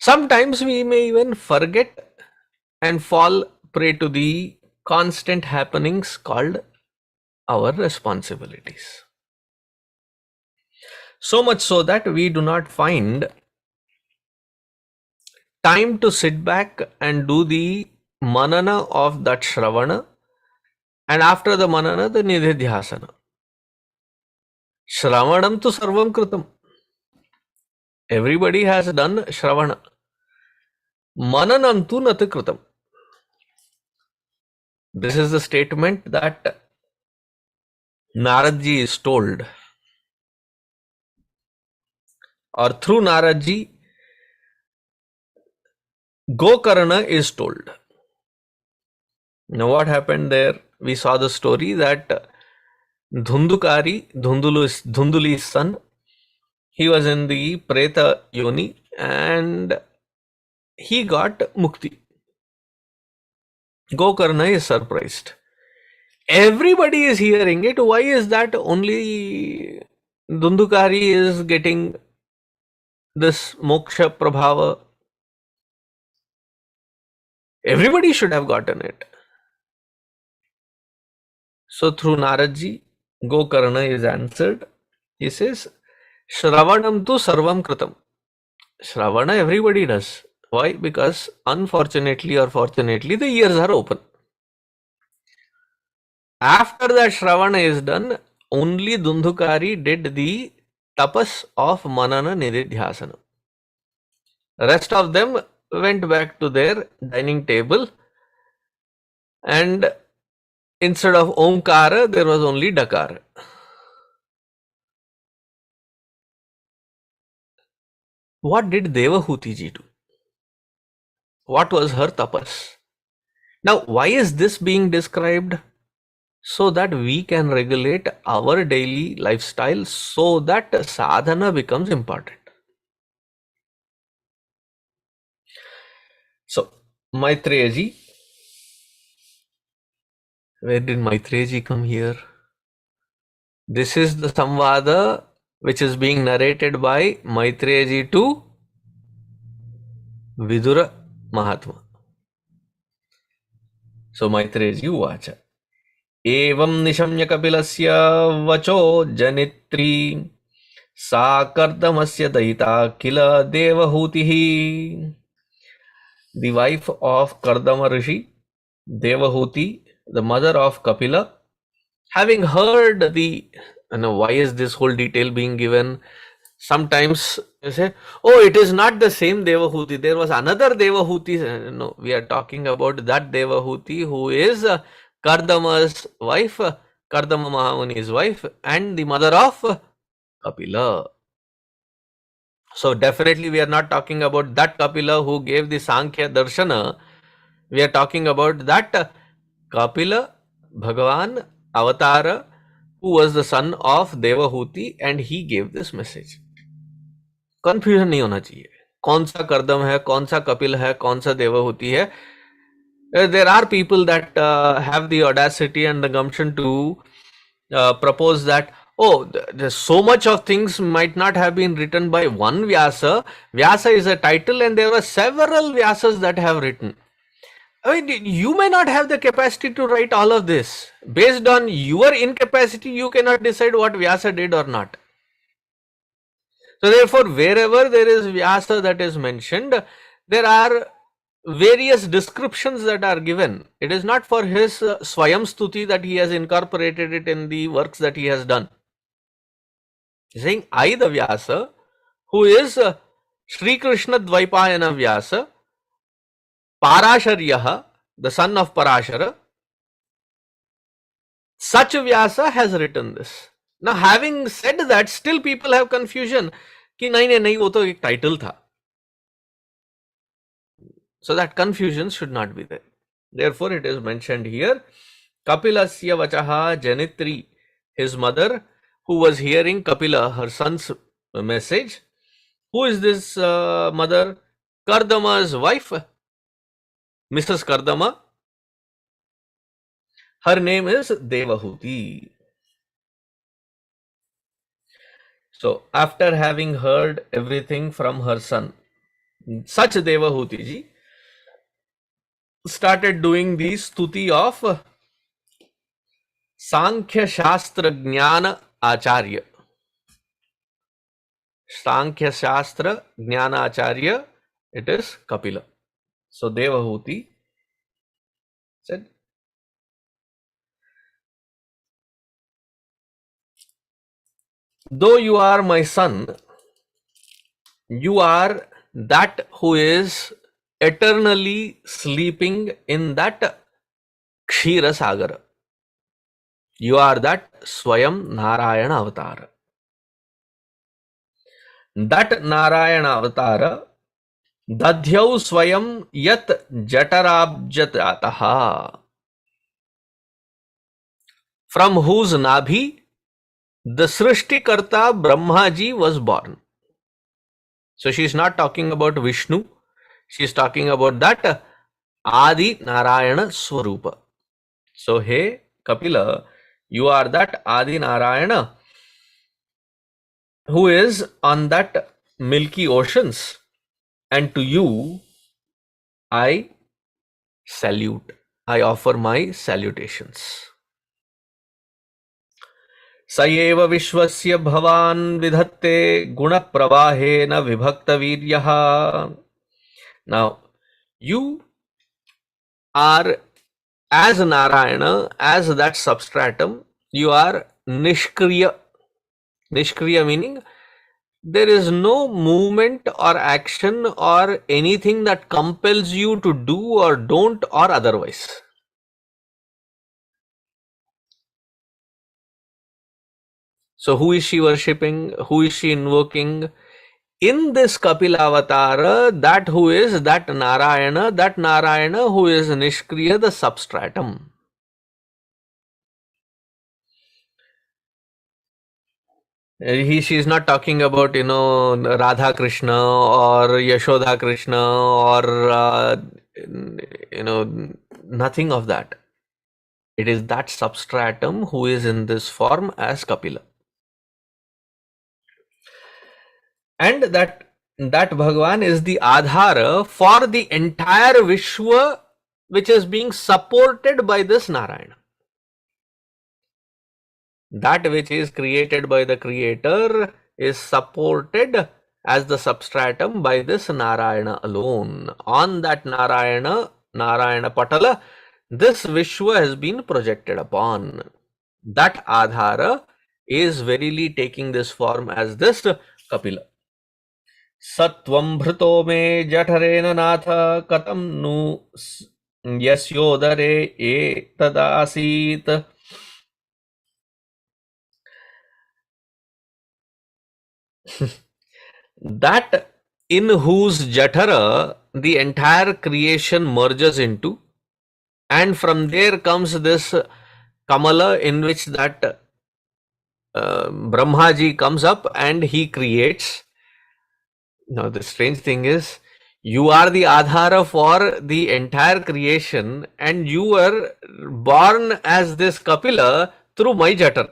Sometimes we may even forget and fall prey to the constant happenings called our responsibilities. So much so that we do not find time to sit back and do the manana of that Shravana, and after the manana, the Nididhyasana. Shravanam tu sarvam kritam. Everybody has done Shravana. Mananam tu nat kritam. This is the statement that Naradji is told, or through Naradji, Gokarna is told. Now what happened there? We saw the story that Dhunduli's son, he was in the Preta Yoni and he got Mukti. Gokarna is surprised. Everybody is hearing it. Why is that only Dhundukari is getting this Moksha Prabhava? Everybody should have gotten it. So through Naradji, Gokarna is answered. He says, Shravanam tu sarvam kritam. Shravana everybody does. Why? Because unfortunately or fortunately the ears are open. After that Shravana is done, only Dhundukari did the tapas of Manana Nididhyasana. Rest of them went back to their dining table, and instead of Omkara, there was only Dakara. What did Devahuti Ji do? What was her tapas? Now, why is this being described? So that we can regulate our daily lifestyle, so that sadhana becomes important. So, Maitreya Ji, where did Maitreya Ji come here? This is the Samvada which is being narrated by Maitreya Ji to Vidura Mahatma. So, Maitreya Ji uvacha. Evam nishamya kapilasya vacho janitri sa kardamasya daita kila devahutihi. The wife of Kardama Rishi, Devahuti, the mother of Kapila, having heard the, why is this whole detail being given? Sometimes you say, oh, it is not the same Devahuti. There was another Devahuti. No, we are talking about that Devahuti who is Kardama's wife, Kardama Mahamuni's wife, and the mother of Kapila. So definitely we are not talking about that Kapila who gave the Sankhya Darshana. We are talking about that Kapila Bhagavan Avatara who was the son of Devahuti and he gave this message. Confusion नहीं होना चाहिए कौन सा कर्दम है कौन सा कपिल है कौन सा देवहूति है. There are people that have the audacity and the gumption to propose that, oh, there's so much of things might not have been written by one Vyasa. Vyasa is a title and there were several Vyasas that have written. I mean, you may not have the capacity to write all of this. Based on your incapacity, you cannot decide what Vyasa did or not. So therefore, wherever there is Vyasa that is mentioned, there are various descriptions that are given. It is not for his Swayam Stuti that he has incorporated it in the works that he has done. He is saying, I the Vyasa, who is Sri Krishna Dvaipayana Vyasa, Parasharyaha, the son of Parashara, such Vyasa has written this. Now, having said that, still people have confusion कि नहीं वो तो एक title था. So that confusion should not be there. Therefore, it is mentioned here, Kapilasya Vachaha Janitri, his mother, who was hearing Kapila, her son's message. Who is this mother? Kardama's wife, Mrs. Kardama. Her name is Devahuti. So, after having heard everything from her son, such Devahuti Ji started doing the stuti of Sankhya Shastra Jnana Acharya. Sankhya Shastra Jnana Acharya, it is Kapila. So, Devahuti said, though you are my son, you are that who is eternally sleeping in that Kshira Sagara. You are that Swayam Narayana Avatara. That Narayana Avatara, Dadhyau Swayam Yat Jatarabjatataha, from whose Nabhi the Srishtikarta Brahmaji was born. So she is not talking about Vishnu, she is talking about that Adi Narayana Swarupa. So, hey Kapila, you are that Adi Narayana who is on that milky oceans, and to you I salute, I offer my salutations. Sayeva Vishwasya Bhavan Vidhatte Guna Pravahena Vibhakta Viryaha. Now, you are as Narayana, as that substratum, you are Nishkriya. Nishkriya meaning there is no movement or action or anything that compels you to do or don't or otherwise. So who is she worshipping? Who is she invoking? In this Kapila Avatara, that who is that Narayana who is Nishkriya, the substratum. She is not talking about, Radha Krishna or Yashoda Krishna or, nothing of that. It is that substratum who is in this form as Kapila. And that Bhagavan is the Adhara for the entire Vishwa which is being supported by this Narayana. That which is created by the Creator is supported as the substratum by this Narayana alone. On that Narayana Patala, this Vishwa has been projected upon. That Adhara is verily taking this form as this Kapila. Satvam bhrito me jatarena natha katam nu yasyodare etadasit. That in whose jatara the entire creation merges into, and from there comes this Kamala in which that Brahmaji comes up and he creates. Now the strange thing is, you are the Adhara for the entire creation and you were born as this Kapila through my jatar.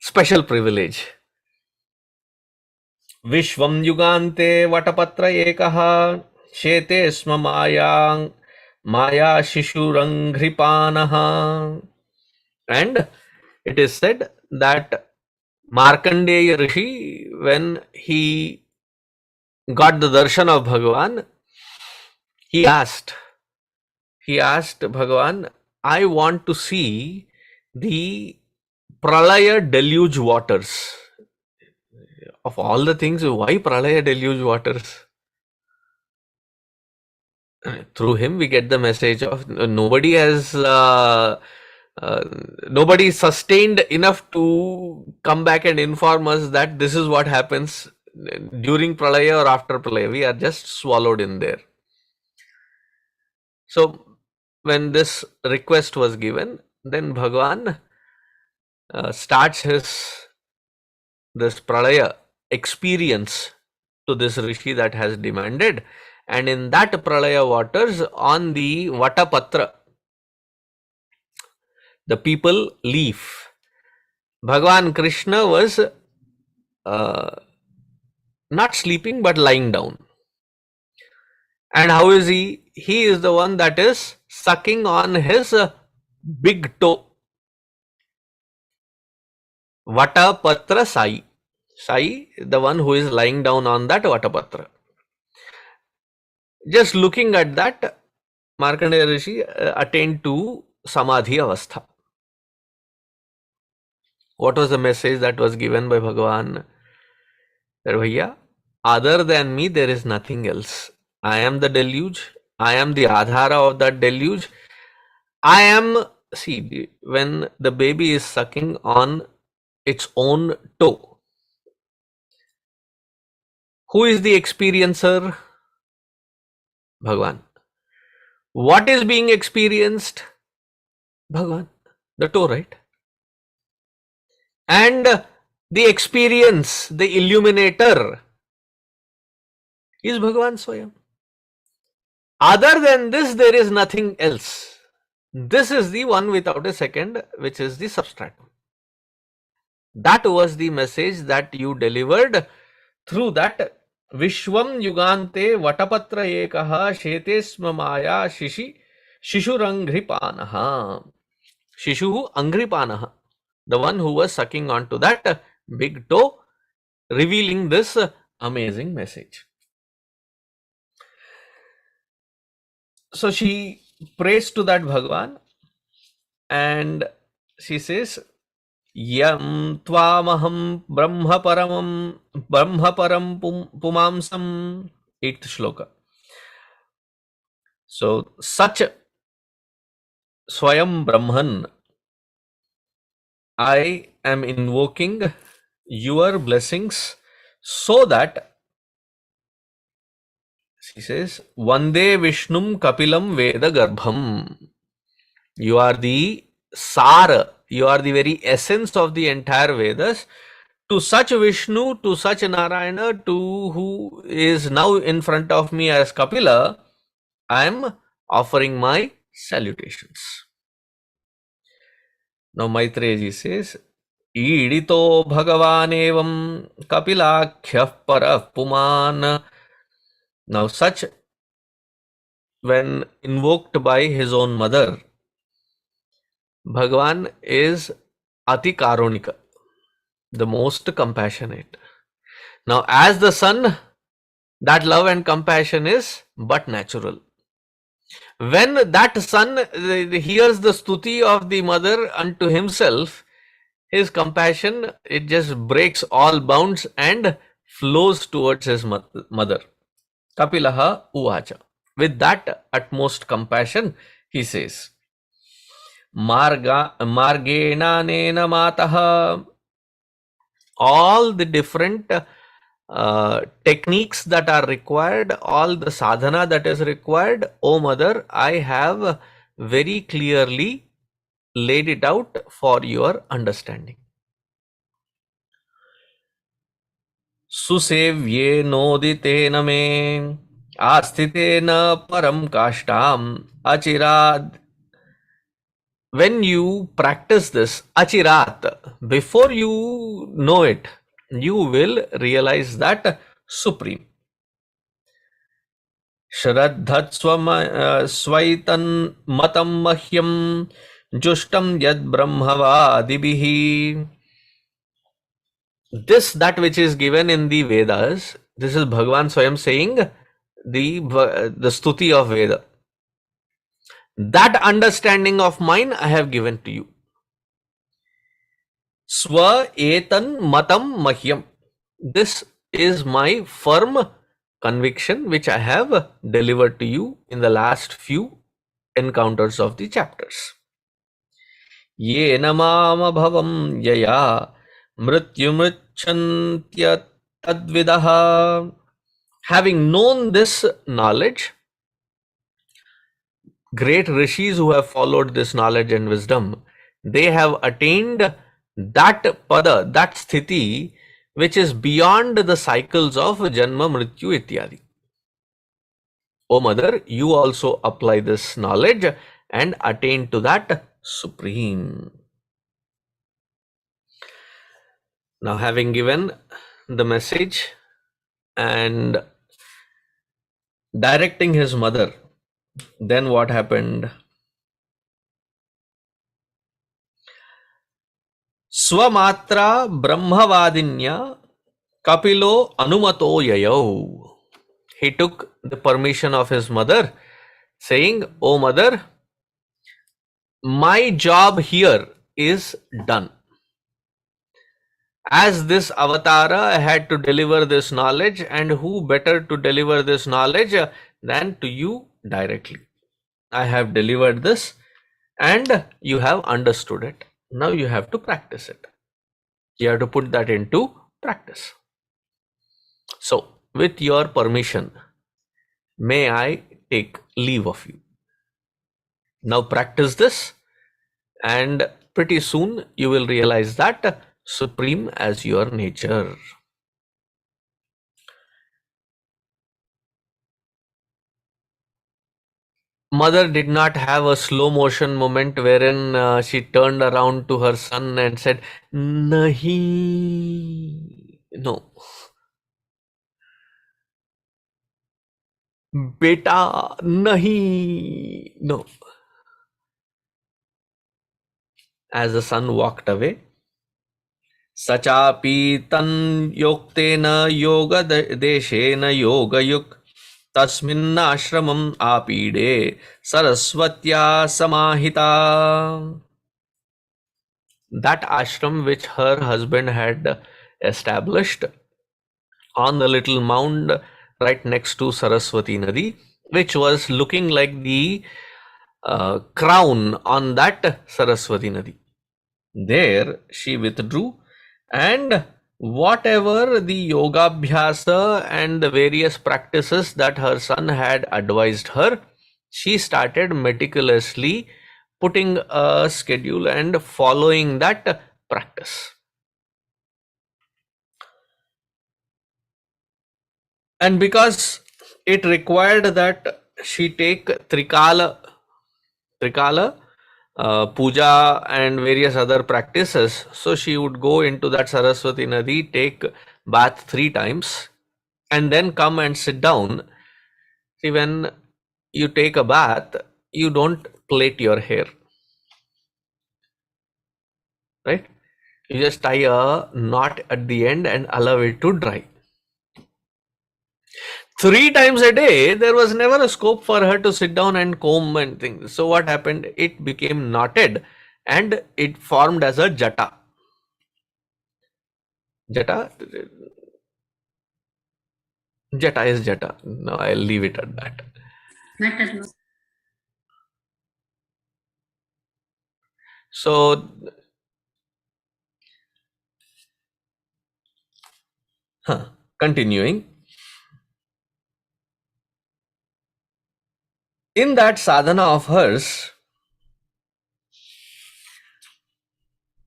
Special privilege. Vishvam yugante vatapatra ekaha shete sma maya shishuranghripanaha. And it is said that Markandeya Rishi, when he got the darshan of Bhagavan, he asked Bhagavan, I want to see the Pralaya deluge waters. Of all the things, why Pralaya deluge waters? Through him we get the message of nobody is sustained enough to come back and inform us that this is what happens during Pralaya or after Pralaya. We are just swallowed in there. So when this request was given, then Bhagavan starts this Pralaya experience to this Rishi that has demanded, and in that Pralaya waters on the Vatapatra, the people leave. Bhagavan Krishna was not sleeping but lying down. And how is he? He is the one that is sucking on his big toe. Vatapatra Sai. Sai, the one who is lying down on that Vatapatra. Just looking at that, Markandeya Rishi attained to Samadhi Avastha. What was the message that was given by Bhagavan? That Bhaiya, other than me there is nothing else. I am the deluge. I am the Adhara of that deluge. I am, see, when the baby is sucking on its own toe, who is the experiencer? Bhagavan. What is being experienced? Bhagavan. The toe, right? And the experience, the illuminator, is Bhagavan Swayam. Other than this, there is nothing else. This is the one without a second, which is the substratum. That was the message that you delivered through that Vishwam Yugante Vatapatra Ekaha Shetesma Maya Shishuranghripanaha. Shishu Angripanaha. The one who was sucking onto that big toe, revealing this amazing message. So she prays to that Bhagavan and she says, Yam Tvamaham Brahma Param Pumamsam. 8th shloka. So such Swayam Brahman, I am invoking your blessings so that, she says, Vande Vishnum Kapilam Veda Garbham. You are the Sara, you are the very essence of the entire Vedas. To such Vishnu, to such Narayana, to who is now in front of me as Kapila, I am offering my salutations. Now Maitreya says, Idito Bhagavan Kapilakhyah Parah Puman. Now such, when invoked by his own mother, Bhagavan is Ati Karunika, the most compassionate. Now as the son, that love and compassion is but natural. When that son hears the stuti of the mother unto himself, his compassion, it just breaks all bounds and flows towards his mother. Kapilaha uvacha. With that utmost compassion, he says, Margena nena mataha. All the different techniques that are required, all the sadhana that is required, O mother, I have very clearly laid it out for your understanding. Susevye noditena me astitena param kashtam achirad. When you practice this achirat, before you know it, you will realize that supreme. Shraddhat swaitan matam mahyam jushtam yad brahmavadibihi. This, that which is given in the Vedas, this is Bhagavan Swayam saying the stuti of Veda. That understanding of mine I have given to you. Swa etan matam mahyam. This is my firm conviction which I have delivered to you in the last few encounters of the chapters. Ye namama bhavam yaya mrityumrichyantya tadvidaha. Having known this knowledge, great rishis who have followed this knowledge and wisdom, they have attained that pada, that sthiti, which is beyond the cycles of janma, mrityu, ityadi. O mother, you also apply this knowledge and attain to that supreme. Now, having given the message and directing his mother, then what happened? Swamatra brahmavadinya kapilo anumato yayo. He took the permission of his mother, saying, O mother, my job here is done. As this avatara, I had to deliver this knowledge, and who better to deliver this knowledge than to you directly. I have delivered this and you have understood it. Now you have to practice it. You have to put that into practice. So, with your permission, may I take leave of you. Now practice this, and pretty soon you will realize that supreme as your nature. Mother did not have a slow motion moment wherein she turned around to her son and said, Nahi. No. Beta, nahi. No. As the son walked away, Sachapi tan yoktena yoga deshena yoga yuk tasminna ashramam apide Saraswatya samahita. That ashram which her husband had established on the little mound right next to Saraswati Nadi, which was looking like the crown on that Saraswati Nadi. There she withdrew, and whatever the yoga abhyasa and the various practices that her son had advised her, she started meticulously putting a schedule and following that practice. And because it required that she take Trikala puja and various other practices, so she would go into that Saraswati Nadi, take bath 3 times, and then come and sit down. See, when you take a bath, you don't plait your hair, right? You just tie a knot at the end and allow it to dry. 3 times a day, there was never a scope for her to sit down and comb and things. So what happened? It became knotted and it formed as a jata. Jata, Jata is Jata. No, I'll leave it at that. So, continuing. In that sadhana of hers,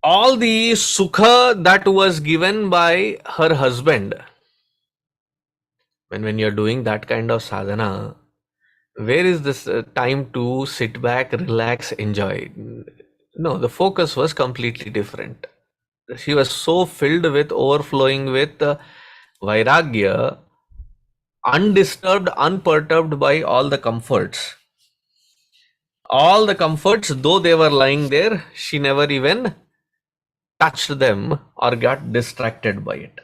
all the sukha that was given by her husband, when you're doing that kind of sadhana, where is this time to sit back, relax, enjoy? No, the focus was completely different. She was so filled with, overflowing with vairagya, undisturbed, unperturbed by all the comforts. All the comforts, though they were lying there, she never even touched them or got distracted by it.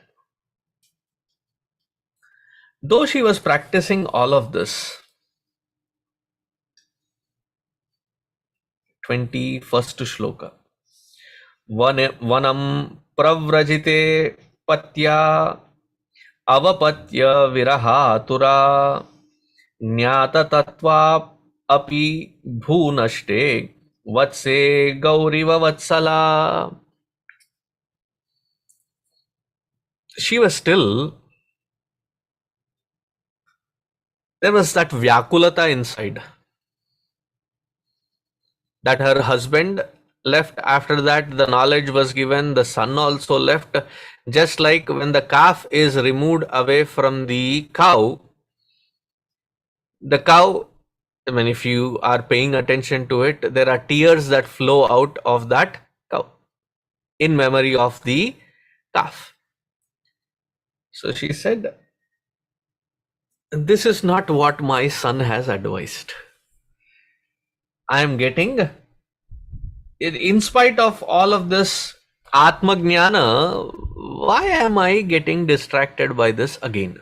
Though she was practicing all of this, 21st shloka. Vanam pravrajite patya avapatya virahatura jnata tattva api bhunashte vatse gauriva vatsala. She was still, there was that vyakulata inside. That her husband left, after that the knowledge was given, the son also left. Just like when the calf is removed away from the cow, I mean, if you are paying attention to it, there are tears that flow out of that cow in memory of the calf. So she said, this is not what my son has advised. I am getting, in spite of all of this Atma Jnana, why am I getting distracted by this again?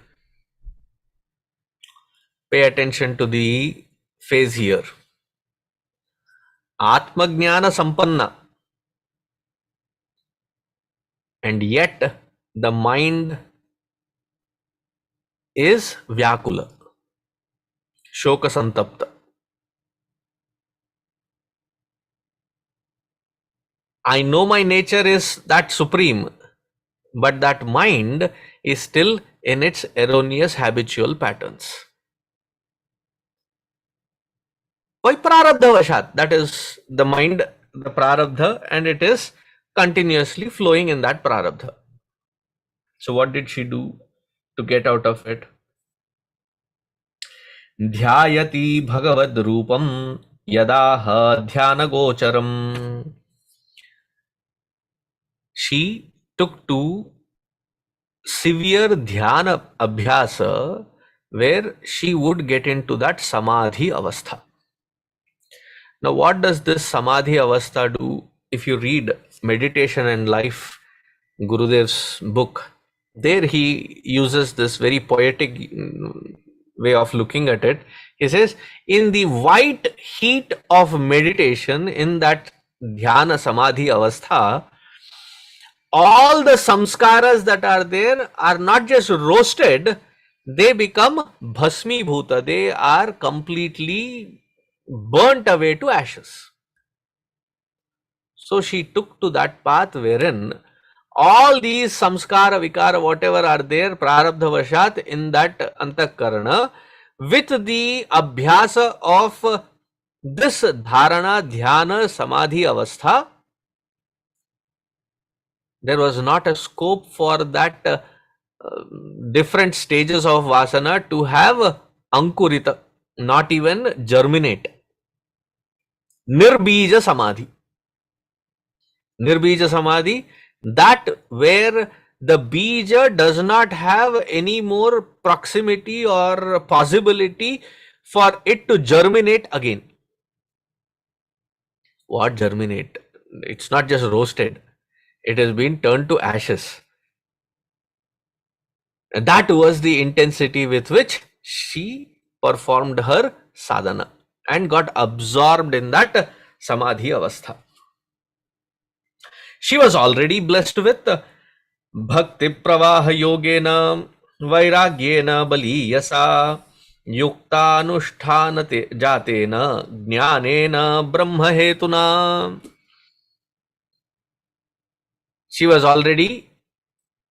Pay attention to the phase here. Atma Jnana Sampanna. And yet the mind is Vyakula, Shoka Santapta. I know my nature is that supreme, but that mind is still in its erroneous habitual patterns. Why prarabdha vashat? That is the mind, the prarabdha, and it is continuously flowing in that prarabdha. So what did she do to get out of it? Dhyayati bhagavad rupam yadaha dhyana gocharam. She took to severe dhyana abhyasa, where she would get into that samadhi avastha. Now, what does this samadhi avastha do? If you read Meditation and Life, Gurudev's book, there he uses this very poetic way of looking at it. He says, in the white heat of meditation, in that dhyana samadhi avastha, all the samskaras that are there are not just roasted, they become bhasmi bhuta. They are completely burnt away to ashes. So she took to that path wherein all these samskara, vikara, whatever are there, prarabdha vashat in that antakarana, with the abhyasa of this dharana, dhyana, samadhi avastha, there was not a scope for that different stages of vasana to have ankurita, not even germinate. Nirbija samadhi. Nirbija samadhi, that where the bija does not have any more proximity or possibility for it to germinate again. What germinate? It's not just roasted. It has been turned to ashes. And that was the intensity with which she performed her sadhana and got absorbed in that samadhi avastha. She was already blessed with Bhakti pravaha yogena vairagyena baliyasa yukta anushthana jatena jnanena brahma hetuna. She was already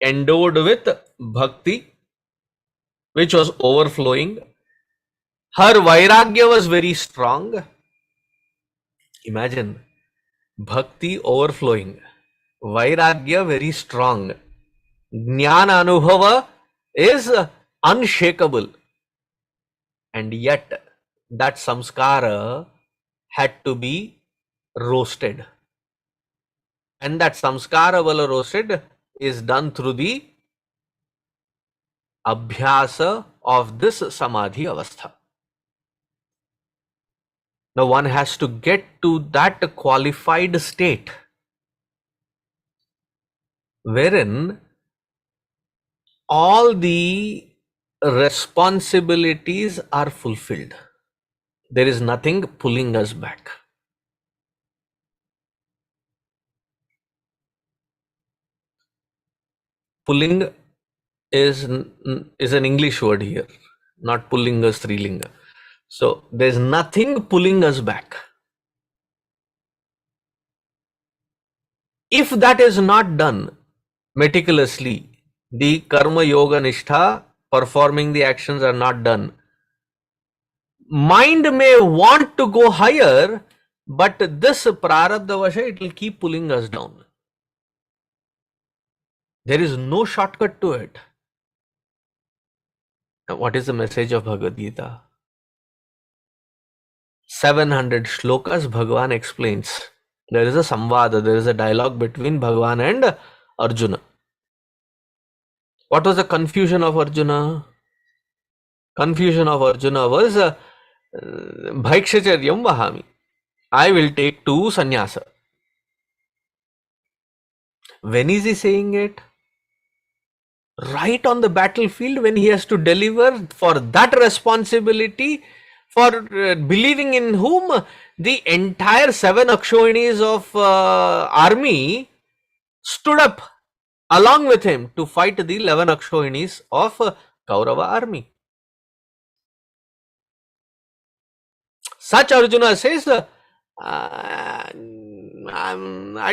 endowed with bhakti, which was overflowing. Her vairagya was very strong. Imagine bhakti overflowing, vairagya very strong, jnana anubhava is unshakable, and yet that samskara had to be roasted, and that samskara vala roasted is done through the abhyasa of this samadhi avastha. Now one has to get to that qualified state wherein all the responsibilities are fulfilled. There is nothing pulling us back. Pulling is an English word here, not pullinga strilinga. So there's nothing pulling us back. If that is not done meticulously, the karma yoga nishtha, performing the actions are not done, mind may want to go higher, but this prarabdha vasha, it will keep pulling us down. There is no shortcut to it. Now, what is the message of Bhagavad Gita? 700 shlokas Bhagavan explains. There is a samvada, there is a dialogue between Bhagavan and Arjuna. What was the confusion of Arjuna? Confusion of Arjuna was Bhaikshacharya vahami. I will take two sannyasa. When is he saying it? Right on the battlefield, when he has to deliver for that responsibility, for believing in whom the entire 7 Akshohinis of army stood up along with him to fight the 11 Akshohinis of Kaurava army. Such Arjuna says, I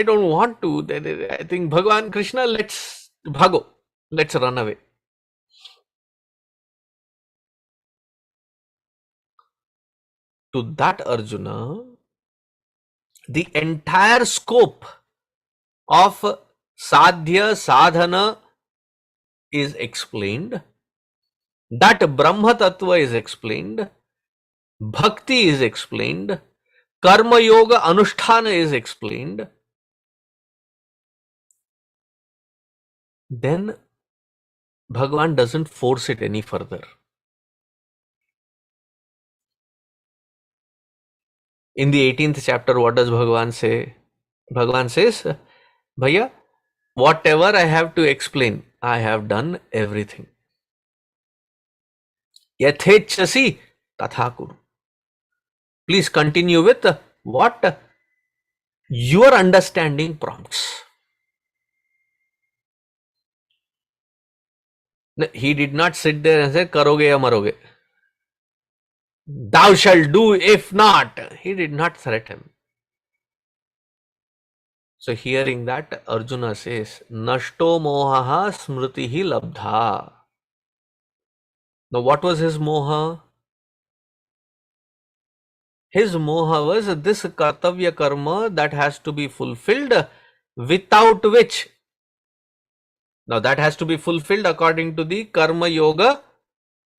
don't want to. I think Bhagavan Krishna, let's run away. To that Arjuna, the entire scope of sadhya sadhana is explained, that Brahma Tattva is explained, bhakti is explained, karma yoga anusthana is explained. Then Bhagavan doesn't force it any further. In the 18th chapter, what does Bhagavan say? Bhagavan says, Bhaiya, whatever I have to explain, I have done everything. Yathechasi tatha kuru. Please continue with what your understanding prompts. He did not sit there and say, Karoge ya maroge. Thou shalt do, if not. He did not threaten. So hearing that, Arjuna says, Nashto mohaha smritihi labdha. Now what was his moha? His moha was this kartavya karma that has to be fulfilled, without which, now that has to be fulfilled according to the karma yoga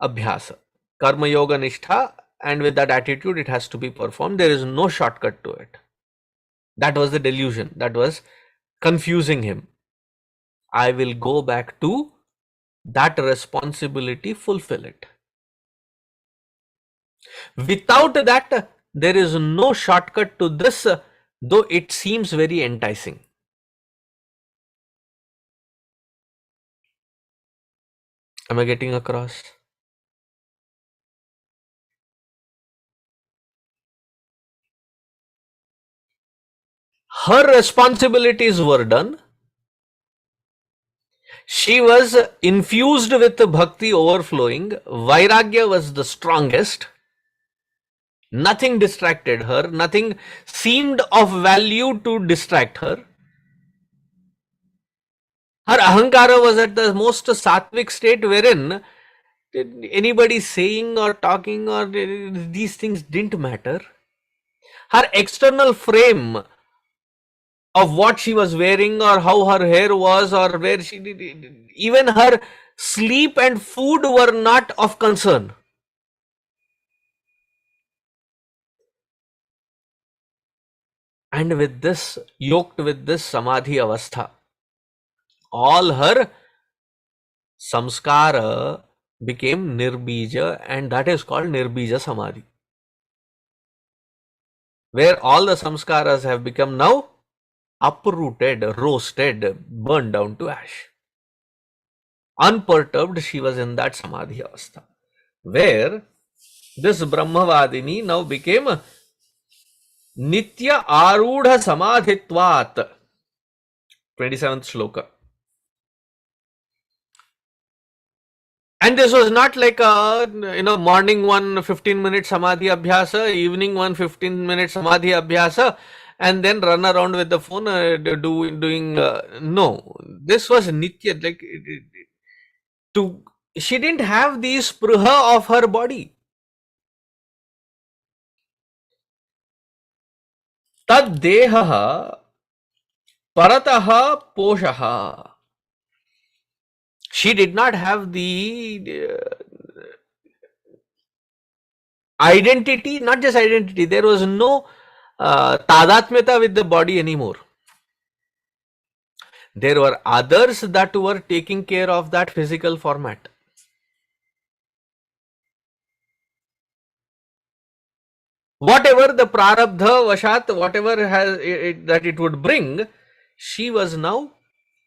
abhyasa, karma yoga nishtha, and with that attitude it has to be performed. There is no shortcut to it. That was the delusion that was confusing him. I will go back to that responsibility, fulfill it. Without that, there is no shortcut to this, though it seems very enticing. Am I getting across? Her responsibilities were done. She was infused with bhakti overflowing. Vairagya was the strongest. Nothing distracted her. Nothing seemed of value to distract her. Her ahankara was at the most sattvic state, wherein anybody saying or talking or these things didn't matter. Her external frame of what she was wearing or how her hair was or where she did, even her sleep and food were not of concern. And with this, yoked with this samadhi avastha, all her samskara became nirbija, and that is called nirbija samadhi, where all the samskaras have become now uprooted, roasted, burned down to ash. Unperturbed, she was in that samadhi avastha, where this Brahmavadini now became Nitya Arudha Samadhitvat. 27th shloka. And this was not like a, morning one 15-minute samadhi abhyasa, evening one 15-minute samadhi abhyasa, and then run around with the phone doing no. This was nitya, she didn't have the spruha of her body. Tad dehaha parataha poshaha. She did not have the identity, not just identity, there was no tadatmyata with the body anymore. There were others that were taking care of that physical format. Whatever the prarabdha vashat, whatever that it would bring, she was now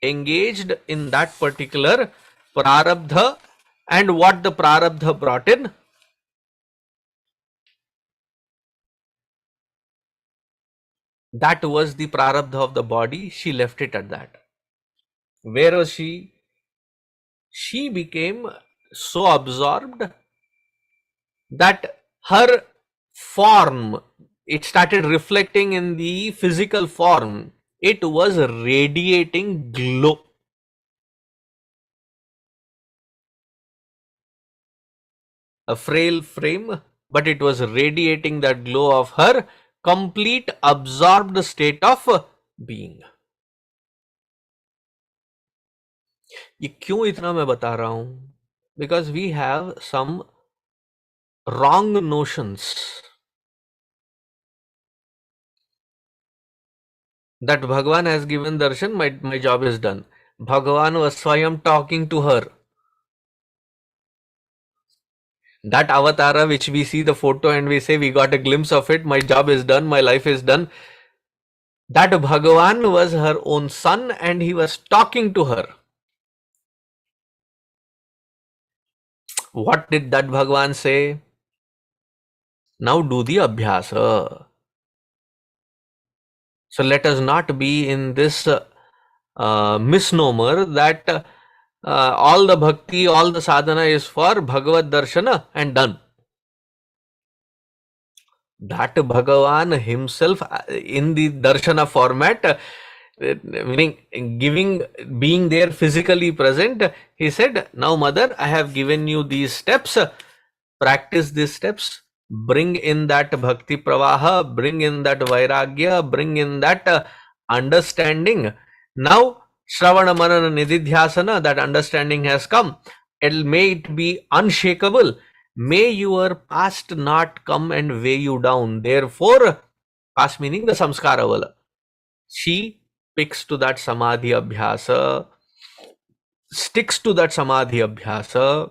engaged in that particular prarabdha, and what the prarabdha brought in, that was the prarabdha of the body. She left it at that. Where was she? She became so absorbed that her form, it started reflecting in the physical form. It was radiating glow. A frail frame, but it was radiating that glow of her complete absorbed state of being. ये क्यों इतना मैं बता रहा हूं? Because we have some wrong notions that Bhagavan has given darshan, my job is done. Bhagavan was Swayam talking to her. That avatara which we see the photo and we say we got a glimpse of it, my job is done, my life is done. That Bhagavan was her own son and he was talking to her. What did that Bhagavan say? Now do the abhyasa. So let us not be in this misnomer that all the bhakti, all the sadhana is for Bhagavad Darshana and done. That Bhagavan himself in the Darshana format, meaning being there physically present, he said, now mother, I have given you these steps, practice these steps, bring in that bhakti pravaha, bring in that vairagya, bring in that understanding. Now Shravana Manana Nididhyasana, that understanding has come. May it be unshakable. May your past not come and weigh you down. Therefore, past meaning the samskara vala. She picks to that samadhi abhyasa, sticks to that samadhi abhyasa,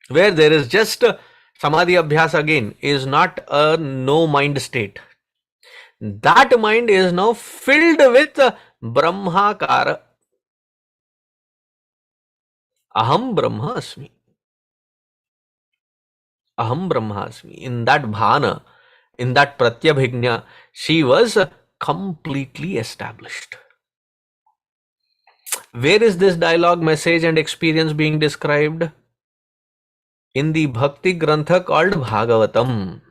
where there is just samadhi abhyasa again is not a no mind state. That mind is now filled with brahmakara. Aham brahma asmi. Aham brahma asmi. In that bhana, in that pratyabhignya, she was completely established. Where is this dialogue, message and experience being described? In the Bhakti Grantha called Bhagavatam.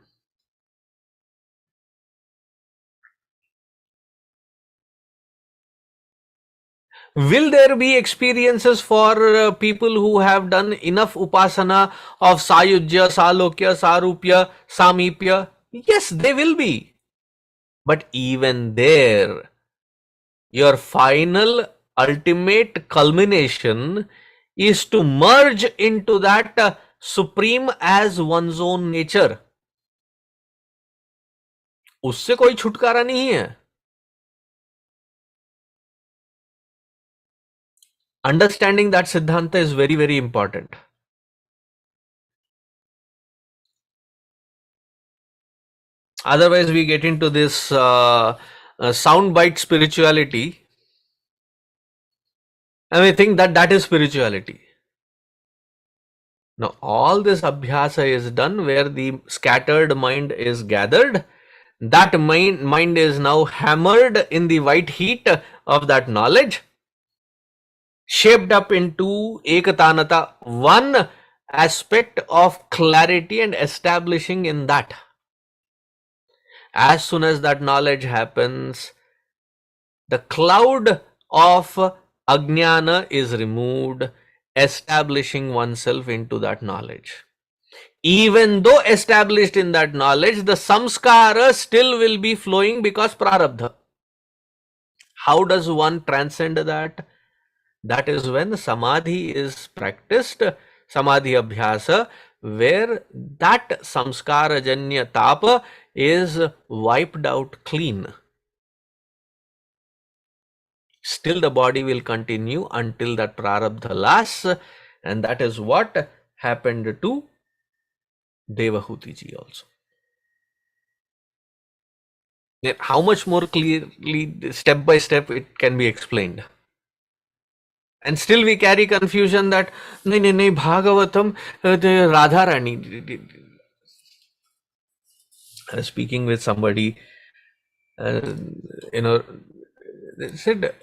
Will there be experiences for people who have done enough upasana of Sayujya, Salokya, Sarupya, Samipya? Yes, they will be. But even there, your final ultimate culmination is to merge into that supreme as one's own nature. उससे कोई छुटकारा नहीं है. Understanding that Siddhanta is very, very important. Otherwise, we get into this soundbite spirituality, and we think that that is spirituality. Now, all this abhyasa is done where the scattered mind is gathered. That mind is now hammered in the white heat of that knowledge, shaped up into ekatanata, one aspect of clarity and establishing in that. As soon as that knowledge happens, the cloud of ajnana is removed, establishing oneself into that knowledge. Even though established in that knowledge, the samskara still will be flowing because prarabdha. How does one transcend that? That is when samadhi is practiced, samadhi abhyasa, where that samskara janya tapa is wiped out clean. Still the body will continue until that prarabdha lasts, and that is what happened to Devahuti Ji also. How much more clearly, step by step, it can be explained. And still we carry confusion that nahi, Bhagavatam, Radha Rani. I was speaking with somebody, they said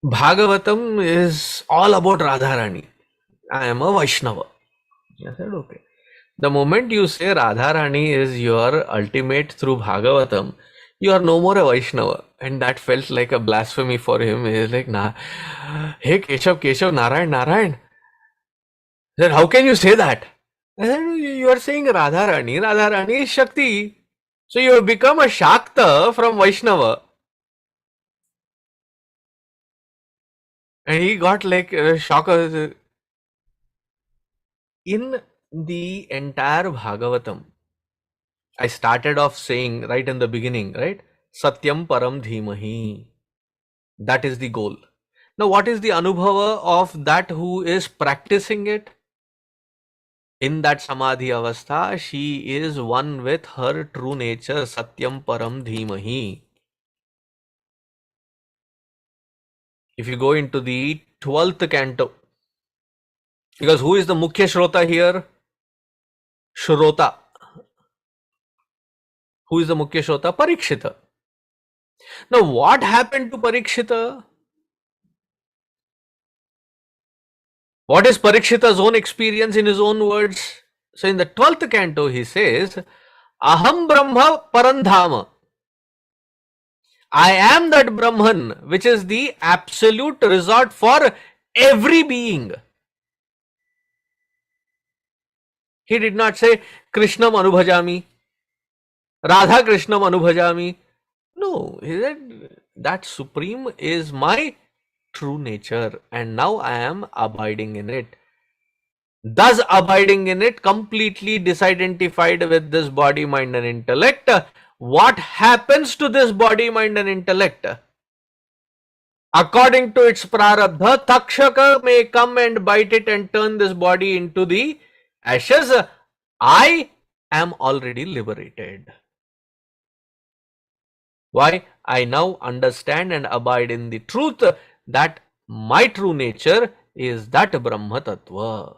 Bhagavatam is all about Radha Rani. I am a Vaishnava. I said, okay. The moment you say Radha Rani is your ultimate through Bhagavatam, you are no more a Vaishnava. And that felt like a blasphemy for him. He is like, nah, hey Keshav, Narayan. I said, how can you say that? I said, you are saying Radha Rani is Shakti. So you have become a Shakta from Vaishnava. And he got like a shock. In the entire Bhagavatam, I started off saying right in the beginning, right? Satyam Param Dhimahi. That is the goal. Now, what is the anubhava of that who is practicing it? In that Samadhi Avastha, she is one with her true nature, Satyam Param Dhimahi. If you go into the 12th canto, because who is the Mukhya Shrota here? Shrota. Who is the Mukhya Shrota? Parikshita. Now, what happened to Parikshita? What is Parikshita's own experience in his own words? So, in the 12th canto, he says, Aham Brahma Parandhama. I am that Brahman, which is the absolute resort for every being. He did not say, Krishnam Anubhajami, Radha Krishnam Anubhajami. No, he said, that Supreme is my true nature, and now I am abiding in it. Thus, abiding in it, completely disidentified with this body, mind, and intellect. What happens to this body, mind, and intellect? According to its prarabdha, Takshaka may come and bite it and turn this body into the ashes. I am already liberated. Why? I now understand and abide in the truth that my true nature is that Brahma Tattva.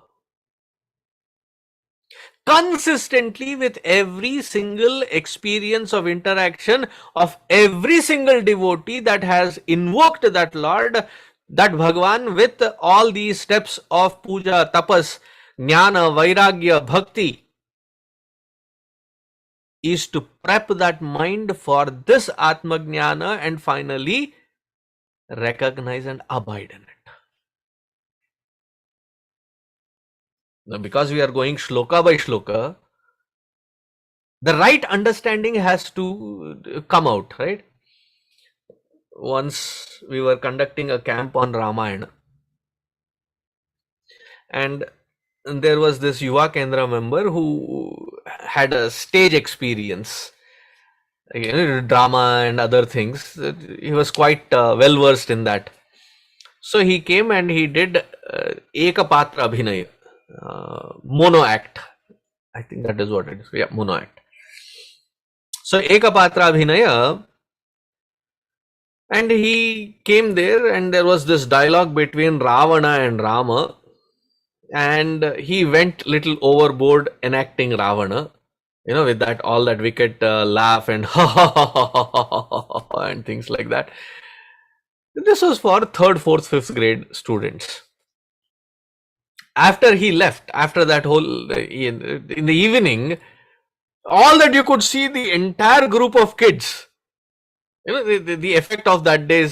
Consistently with every single experience of interaction of every single devotee that has invoked that Lord that Bhagavan with all these steps of puja, tapas, jnana, vairagya, bhakti is to prep that mind for this Atma Jnana and finally recognize and abide in it. Now, because we are going shloka by shloka, the right understanding has to come out, right? Once we were conducting a camp on Ramayana, and there was this Yuva Kendra member who had a stage experience, drama and other things. He was quite well versed in that. So he came and he did Ekapatra Abhinaya, mono act. I think that is what it is. Yeah, mono act. So Ekapatra Abhinaya, and he came there and there was this dialogue between Ravana and Rama, and he went little overboard enacting Ravana, with that all that wicked laugh and and things like that. This was for 3rd, 4th, 5th grade students. After he left, after that whole, in the evening, all that you could see, the entire group of kids, the effect of that day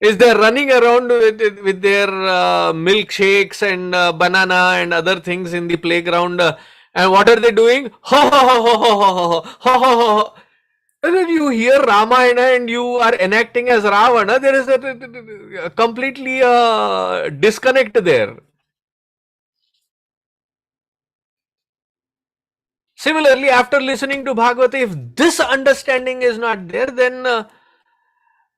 is they're running around with their milkshakes and banana and other things in the playground. And what are they doing? Ha ha ha ha ha ha ha ha. And then you hear Ramayana and you are enacting as Ravana, there is a completely disconnect there. Similarly, after listening to Bhagavatam, if this understanding is not there, then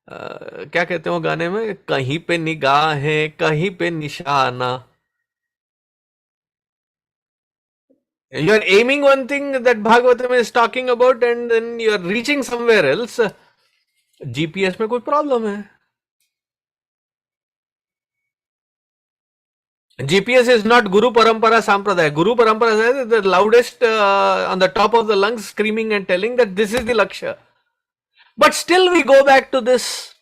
क्या कहते हो गाने में, कहीं पे निगाहें कहीं पे निशाना. You are aiming one thing that Bhagavatam is talking about and then you are reaching somewhere else. GPS में कोई problem है. GPS is not Guru Parampara Sampradaya. Guru Parampara is the loudest on the top of the lungs, screaming and telling that this is the Lakshya. But still we go back to this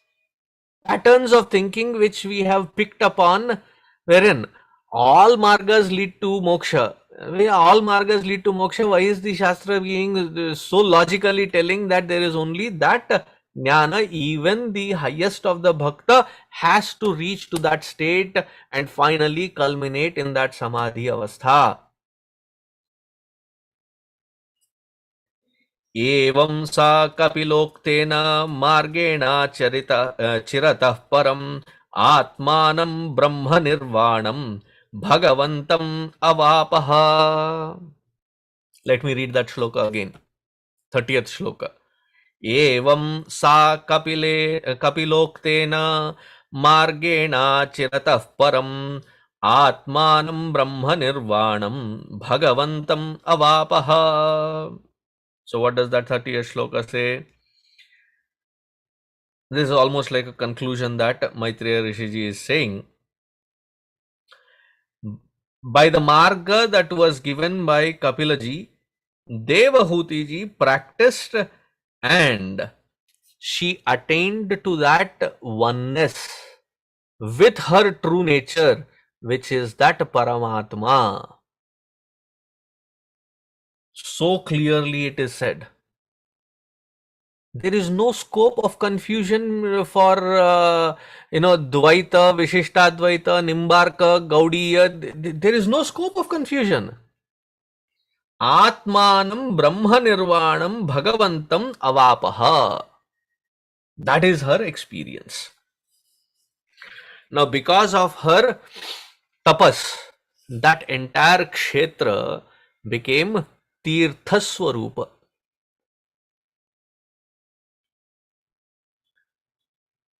patterns of thinking which we have picked up on, wherein all margas lead to moksha. All margas lead to moksha. Why is the Shastra being so logically telling that there is only that jnana? Even the highest of the bhakta has to reach to that state and finally culminate in that samadhi avastha. एवं सा कपिलोक्तेन मार्गेण चिरतः परम आत्मानं ब्रह्म निर्वाणं भगवन्तं अवापः. Let me read that shloka again. 30th shloka. एवं सा कपिलोक्तेन मार्गेण चिरतः परम आत्मानं ब्रह्म निर्वाणं भगवन्तं अवापः. So what does that 30th shloka say? This is almost like a conclusion that Maitreya Rishiji is saying. By the marga that was given by Kapila Ji, Devahuti Ji practiced and she attained to that oneness with her true nature, which is that Paramatma. So clearly it is said. There is no scope of confusion for Dvaita, Vishishtadvaita, Nimbarka, Gaudiya. There is no scope of confusion. Atmanam Brahma Nirvanam Bhagavantam Avapaha. That is her experience. Now, because of her tapas, that entire kshetra became Tirtha Swarupa.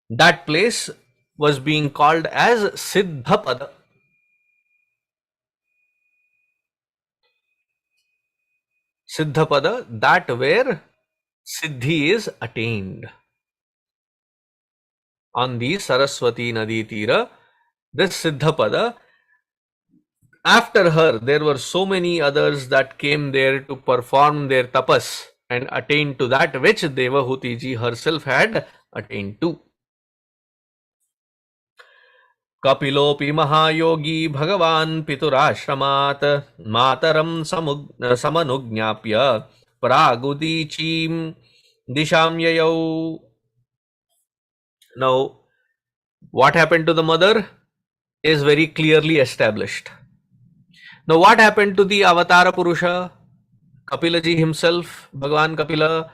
That place was being called as Siddhapada. Siddhapada, that where Siddhi is attained. On the Saraswati Nadi Tira, this Siddhapada, after her, there were so many others that came there to perform their tapas and attain to that which Devahuti Ji herself had attained to. Kapilopi Mahayogi Bhagavan Piturashramat Mataram Samanugnyapya Pragudichim Dishamyayau. Now, what happened to the mother is very clearly established. Now, what happened to the Avatara Purusha, Kapila Ji himself, Bhagavan Kapila?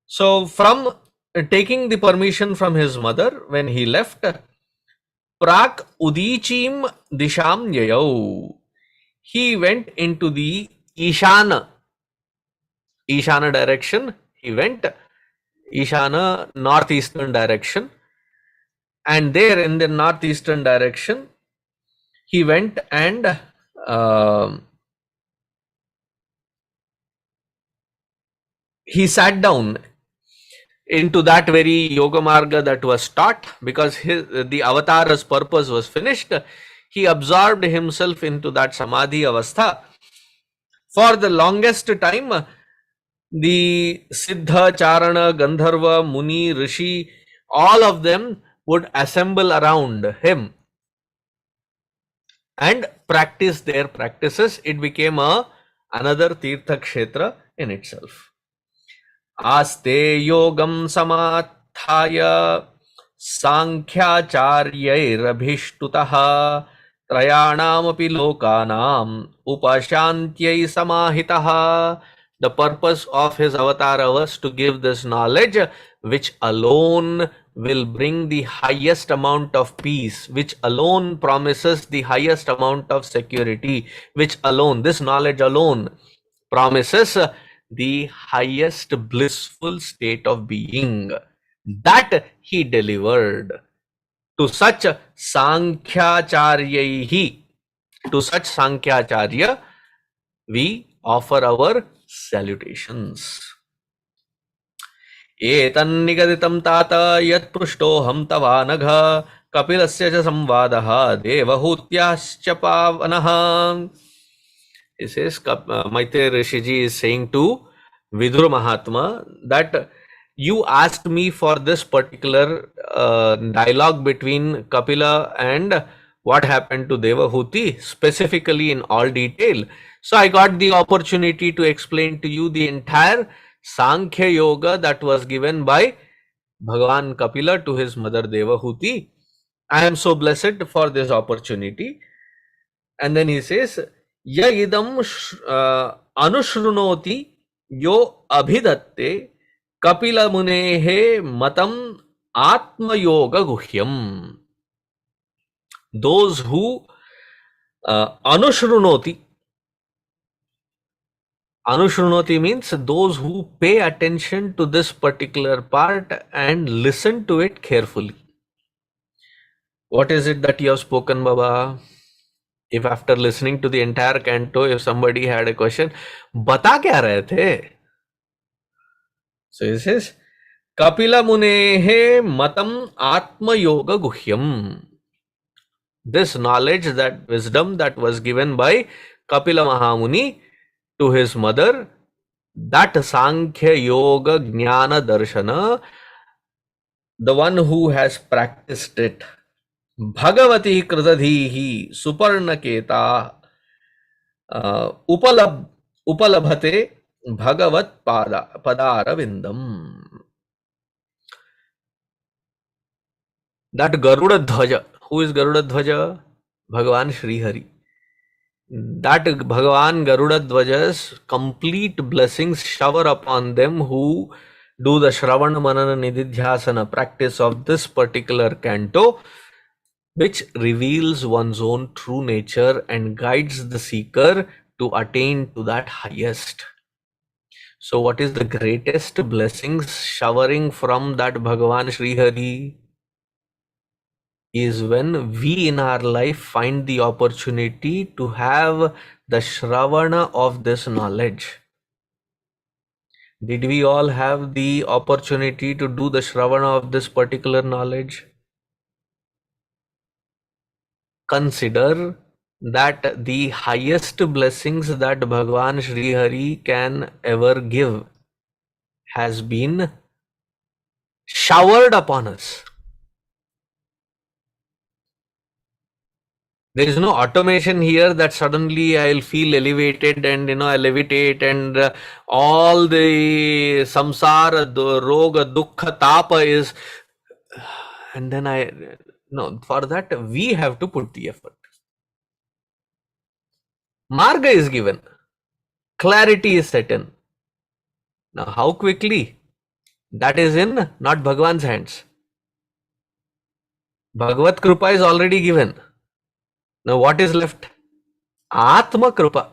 So, from taking the permission from his mother, when he left, Prak Udichim Disham Yayau, he went into the Ishana direction. He went Ishana, northeastern direction, and there in the northeastern direction, he went and he sat down into that very yoga marga that was taught, because the avatar's purpose was finished. He absorbed himself into that samadhi avastha. For the longest time, the Siddha, Charana, Gandharva, Muni, Rishi, all of them would assemble around him and practice their practices. It became another Tirtha Kshetra in itself. Aste yogam samathaya sankhyacharyairabhishtutaha trayanamapi lokanam upashantyai samahitaha. The purpose of his avatar was to give this knowledge which alone will bring the highest amount of peace, which alone promises the highest amount of security, which alone, this knowledge alone promises the highest blissful state of being. That he delivered to such Sankhyacharyahi. To such Sankhyacharya we offer our salutations. Etannigaditam tata yat prushtoham tavanagha kapilasya cha samvadaha devahutyascha pavanaha. He says, Maitreya Rishiji is saying to Vidur Mahatma that you asked me for this particular dialogue between Kapila and what happened to Devahuti, specifically in all detail. So I got the opportunity to explain to you the entire Sankhya Yoga that was given by Bhagavan Kapila to his mother Devahuti. I am so blessed for this opportunity. And then he says, Ya idam anushrunoti yo abhidatte Kapila munehe matam atma yoga guhyam. Those who anushrunoti means those who pay attention to this particular part and listen to it carefully. What is it that you have spoken, Baba? If after listening to the entire canto, if somebody had a question, bata kya rahe the? So he says, Kapila munehe matam atma yoga guhyam. This knowledge, that wisdom that was given by Kapila Mahamuni to his mother, that Sankhya Yoga Jnana Darshana, the one who has practiced it, Bhagavati Kridadhihi Suparnaketa Upalabhate Bhagavat Padaravindam. That Garuda Dhwaja, who is Garuda Dhwaja? Bhagavan Sri Hari. That Bhagavan Garuda Dhwaja's complete blessings shower upon them who do the Shravana Manana Nididhyasana practice of this particular canto, which reveals one's own true nature and guides the seeker to attain to that highest. So what is the greatest blessings showering from that Bhagavan Sri Hari? Is when we in our life find the opportunity to have the Shravana of this knowledge. Did we all have the opportunity to do the Shravana of this particular knowledge? Consider that the highest blessings that Bhagavan Sri Hari can ever give has been showered upon us. There is no automation here that suddenly I'll feel elevated and I levitate and all the samsara, the roga, dukkha, tapa is, and then no, for that we have to put the effort. Marga is given, clarity is set in. Now, how quickly? That is in not Bhagwan's hands. Bhagavat Krupa is already given. Now, what is left? Atma Krupa.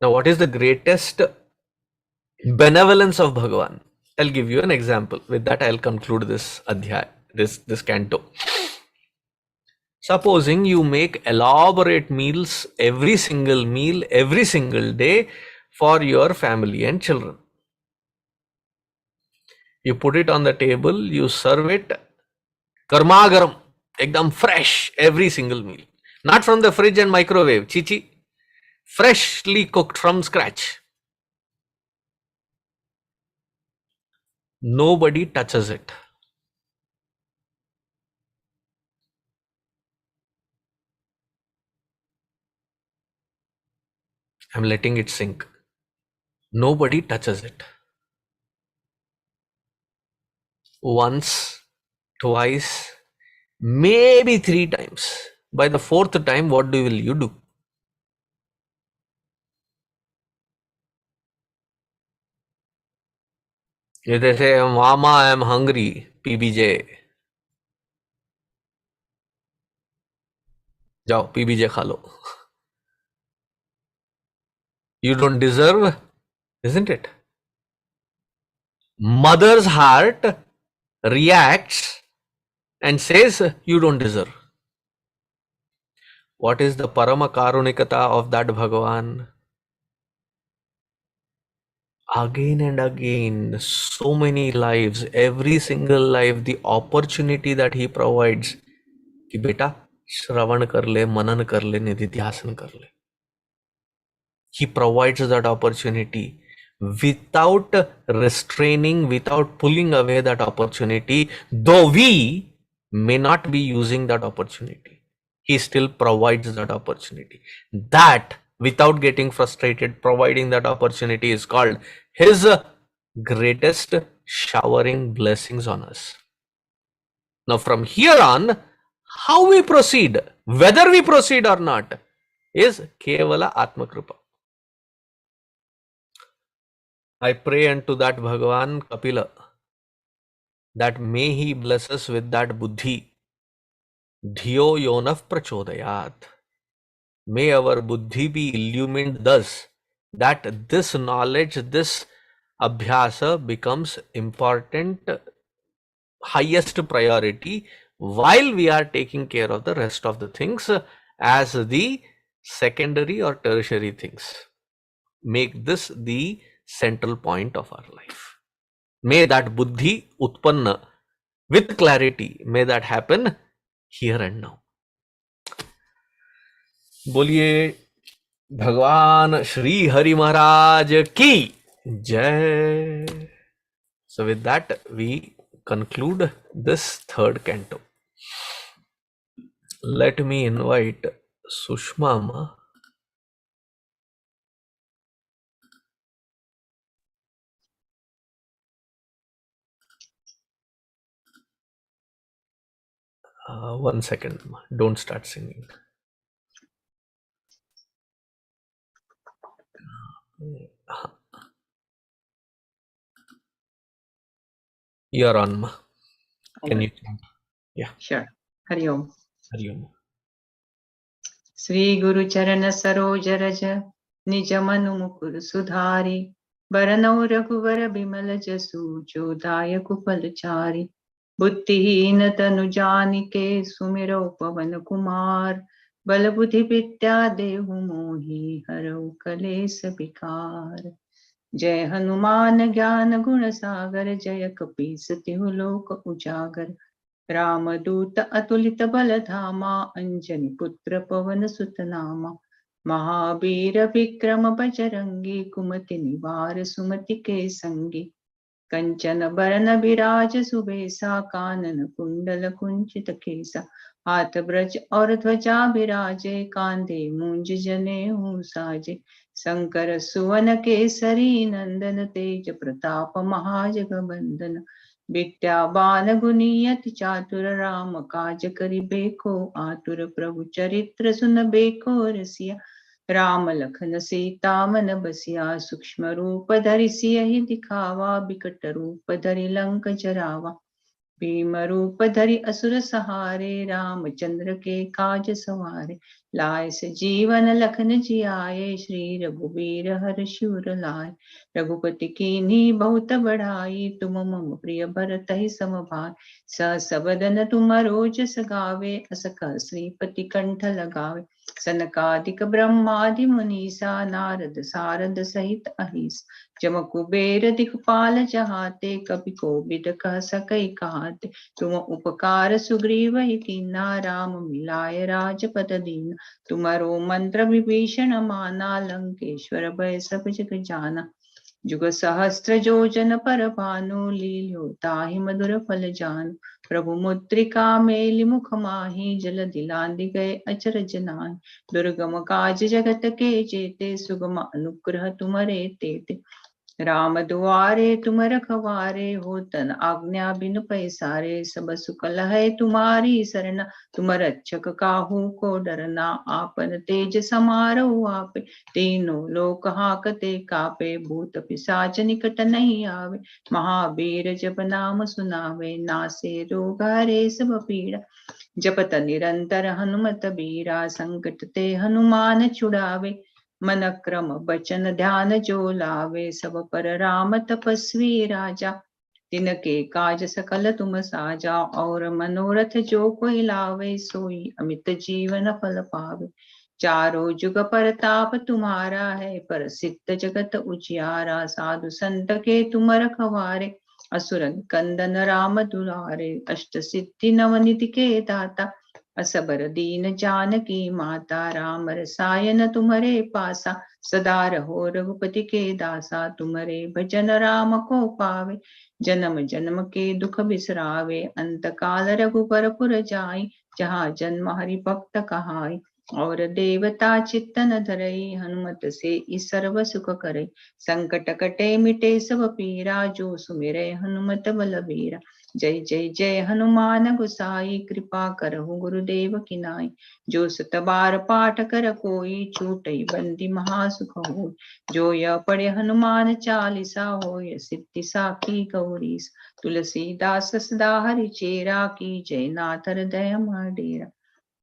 Now, what is the greatest benevolence of Bhagavan? I'll give you an example. With that, I'll conclude this adhyay, this canto. Supposing you make elaborate meals, every single meal, every single day for your family and children. You put it on the table, you serve it, garma-garam, ekdam fresh, every single meal. Not from the fridge and microwave, chichi. Freshly cooked from scratch. Nobody touches it. I'm letting it sink. Nobody touches it. Once, twice, maybe 3 times. By the 4th time, what will you do? If they say, Mama, I'm hungry, PBJ. Jao, PBJ khalo. You don't deserve, isn't it? Mother's heart reacts and says, you don't deserve. What is the Parama Karunikata of that Bhagavan? Again and again, so many lives, every single life, the opportunity that he provides. Ki beta, Shravan kar le, Manan kar le, Nididhyasan kar le. He provides that opportunity without restraining, without pulling away that opportunity, though we may not be using that opportunity. He still provides that opportunity. That, without getting frustrated, providing that opportunity is called his greatest showering blessings on us. Now, from here on, how we proceed, whether we proceed or not, is Kevala Atma Kripa. I pray unto that Bhagavan Kapila that may he bless us with that buddhi. Dhiyo yonav prachodayat. May our buddhi be illumined thus that this knowledge, this abhyasa becomes important, highest priority while we are taking care of the rest of the things as the secondary or tertiary things. Make this the central point of our life. May that buddhi utpanna with clarity, may that happen here and now. बोलिए भगवान श्री हरि महाराज की जय. So with that we conclude this 3rd canto. Let me invite Sushma Ma. One second, Ma. Don't start singing. You're on, Ma. Can you? Yeah. Sure. Hari Om. Hari Om. Sri Guru Charana Saroj Raja Nija Manu Mukur Sudhari Baranau Raghuvar Bimala Jasu Jodaya Kupalachari Buddhihina Tanu Janike Sumiro Pavan Kumar Balabudhi Vidya Dehu Mohi Haro Kalesa Bikar Jai Hanuman Gyan Guna Sagar Jaya Kapis Tihu Lok Ujagar रामदूत अतुलित बलधामा अंजनी पुत्र पवन सुत नामा महावीर विक्रम बजरंगी कुमति निवार सुमति के संगी कंचन बरन विराज सुबेसा कानन कुंडल कुंचित केसा हाथ ब्रज और ध्वजा विराजे, कांधे मूंज जनेऊ साजे। शंकर सुवन केसरी नंदन, तेज प्रताप महाजगबंदन। विद्यावान गुणियति चातुर, राम काज करिबेको आतुर। प्रभु चरित्र सुनबेको रसिया, राम लखन सीता मन बसिया। सूक्ष्म रूप धरि सियहि दिखावा, बिकट रूप धरि लंक जरावा। भीम रूप धरि असुर सहारे, रामचंद्र के काज सवारे। लाए जीवन लखन जियाए, श्री रघुबीर हर्षि लाए। रघुपति कीन्ही बहुत बढ़ाई, तुम मम प्रिय भरतहि सम भाई। सहस बदन तुम रोजस गावे, अस कहि श्रीपति कंठ लगावे। सनकादिक ब्रह्मादि मुनीसा, नारद सारद सहित अहिस। जम कुबेर दिखपाल जहाते, कपि कोविद कह सकै कहाते। तुम उपकार सुग्रीव कीन्हा, राम मिलाय राजपद दीना। तुम्हारो मंत्र विभीषण माना, लंकेश्वर भय सब जग जाना। जुग सहस्त्र जोजन पर भानु, लील्यो ताहि मधुर फल जानु। प्रभु मुद्रिका मेलि मुख माहि, जल दिलांदि गए अचरज नाहि। दुर्गम काज जगत के जेते, सुगम अनुग्रह तुम्हरे तेते। राम दुआरे तुम रखवारे, होतन आज्ञा बिनु पैसारे। सब सुख लहै तुम्हारी सरना, तुम रक्षक काहू को डरना। आपन तेज समारो आपे, तीनों लोक हाकते कापे। भूत पिशाच निकट नहीं आवे, महावीर जब नाम सुनावे। नासे रोग हरे सब पीड़ा, जपत निरंतर हनुमत बीरा। संकट ते हनुमान छुड़ावे, मन क्रम बचन ध्यान जो लावे। सब पर राम तपस्वी राजा, तिनके काज सकल तुम साजा। और मनोरथ जो कोई लावे, सोई अमित जीवन फल पावे। चारों जुग परताप तुम्हारा है, प्रसिद्ध जगत उजियारा। साधु संत के तुम रखवारे, असुर कंदन राम दुलारे। अष्ट सिद्धि नवनिधि के दाता, असबर दीन जानकी माता। राम रसायन तुम्हारे पासा, सदा रहो रघुपति के दासा। तुम्हारे भजन राम को पावे, जन्म जन्म के दुख बिसरावे। अंत काल रघुबर पुर जाई, जहाँ जन्म हरि भक्त कहाई। और देवता चित्तन धरई, हनुमत से ई सर्व सुख करे। संकट कटे मिटे सब पीरा, जो सुमिरे हनुमत बलबीरा। जय जय जय हनुमान गोसाई, कृपा करहु गुरुदेव की नाई। जो सत बार पाठ कर कोई, छूटई बंदी महासुख होई। जो यह पढ़े हनुमान चालीसा, होय सिद्धि साखी गौरीस। तुलसीदास सदा हरि चेरा, की जय नाथ हृदय मह डेरा।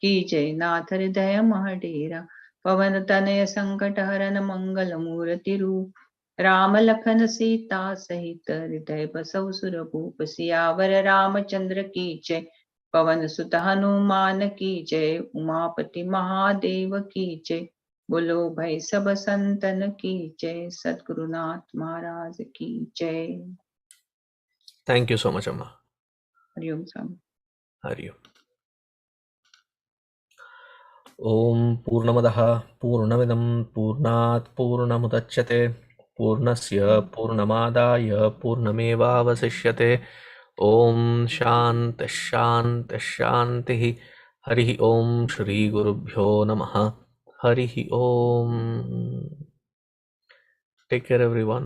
की जय नाथ हृदय मह डेरा। पवन तनय संकट हरन, मंगल मूर्ति रूप। राम लखन सीता सहित, हृदय बसहु सुरभूप। सियावर रामचंद्र की जय, पवन सुत हनुमान की जय। उमापति महादेव की जय, बोलो भाई सब संतन की जय। सद्गुरुनाथ महाराज की जय। Thank you so much, Amma. Hariom Swami. Hari Om. ॐ पूर्णमदः पूर्णमिदं पूर्णात् पूर्णमुदच्यते, पूर्णस्य पूर्णमादाय पूर्णमेवावशिष्यते। ॐ शान्तिः शान्तिः शान्तिः। हरिः ॐ श्रीगुरुभ्यो नमः। हरिः ॐ। Take care everyone.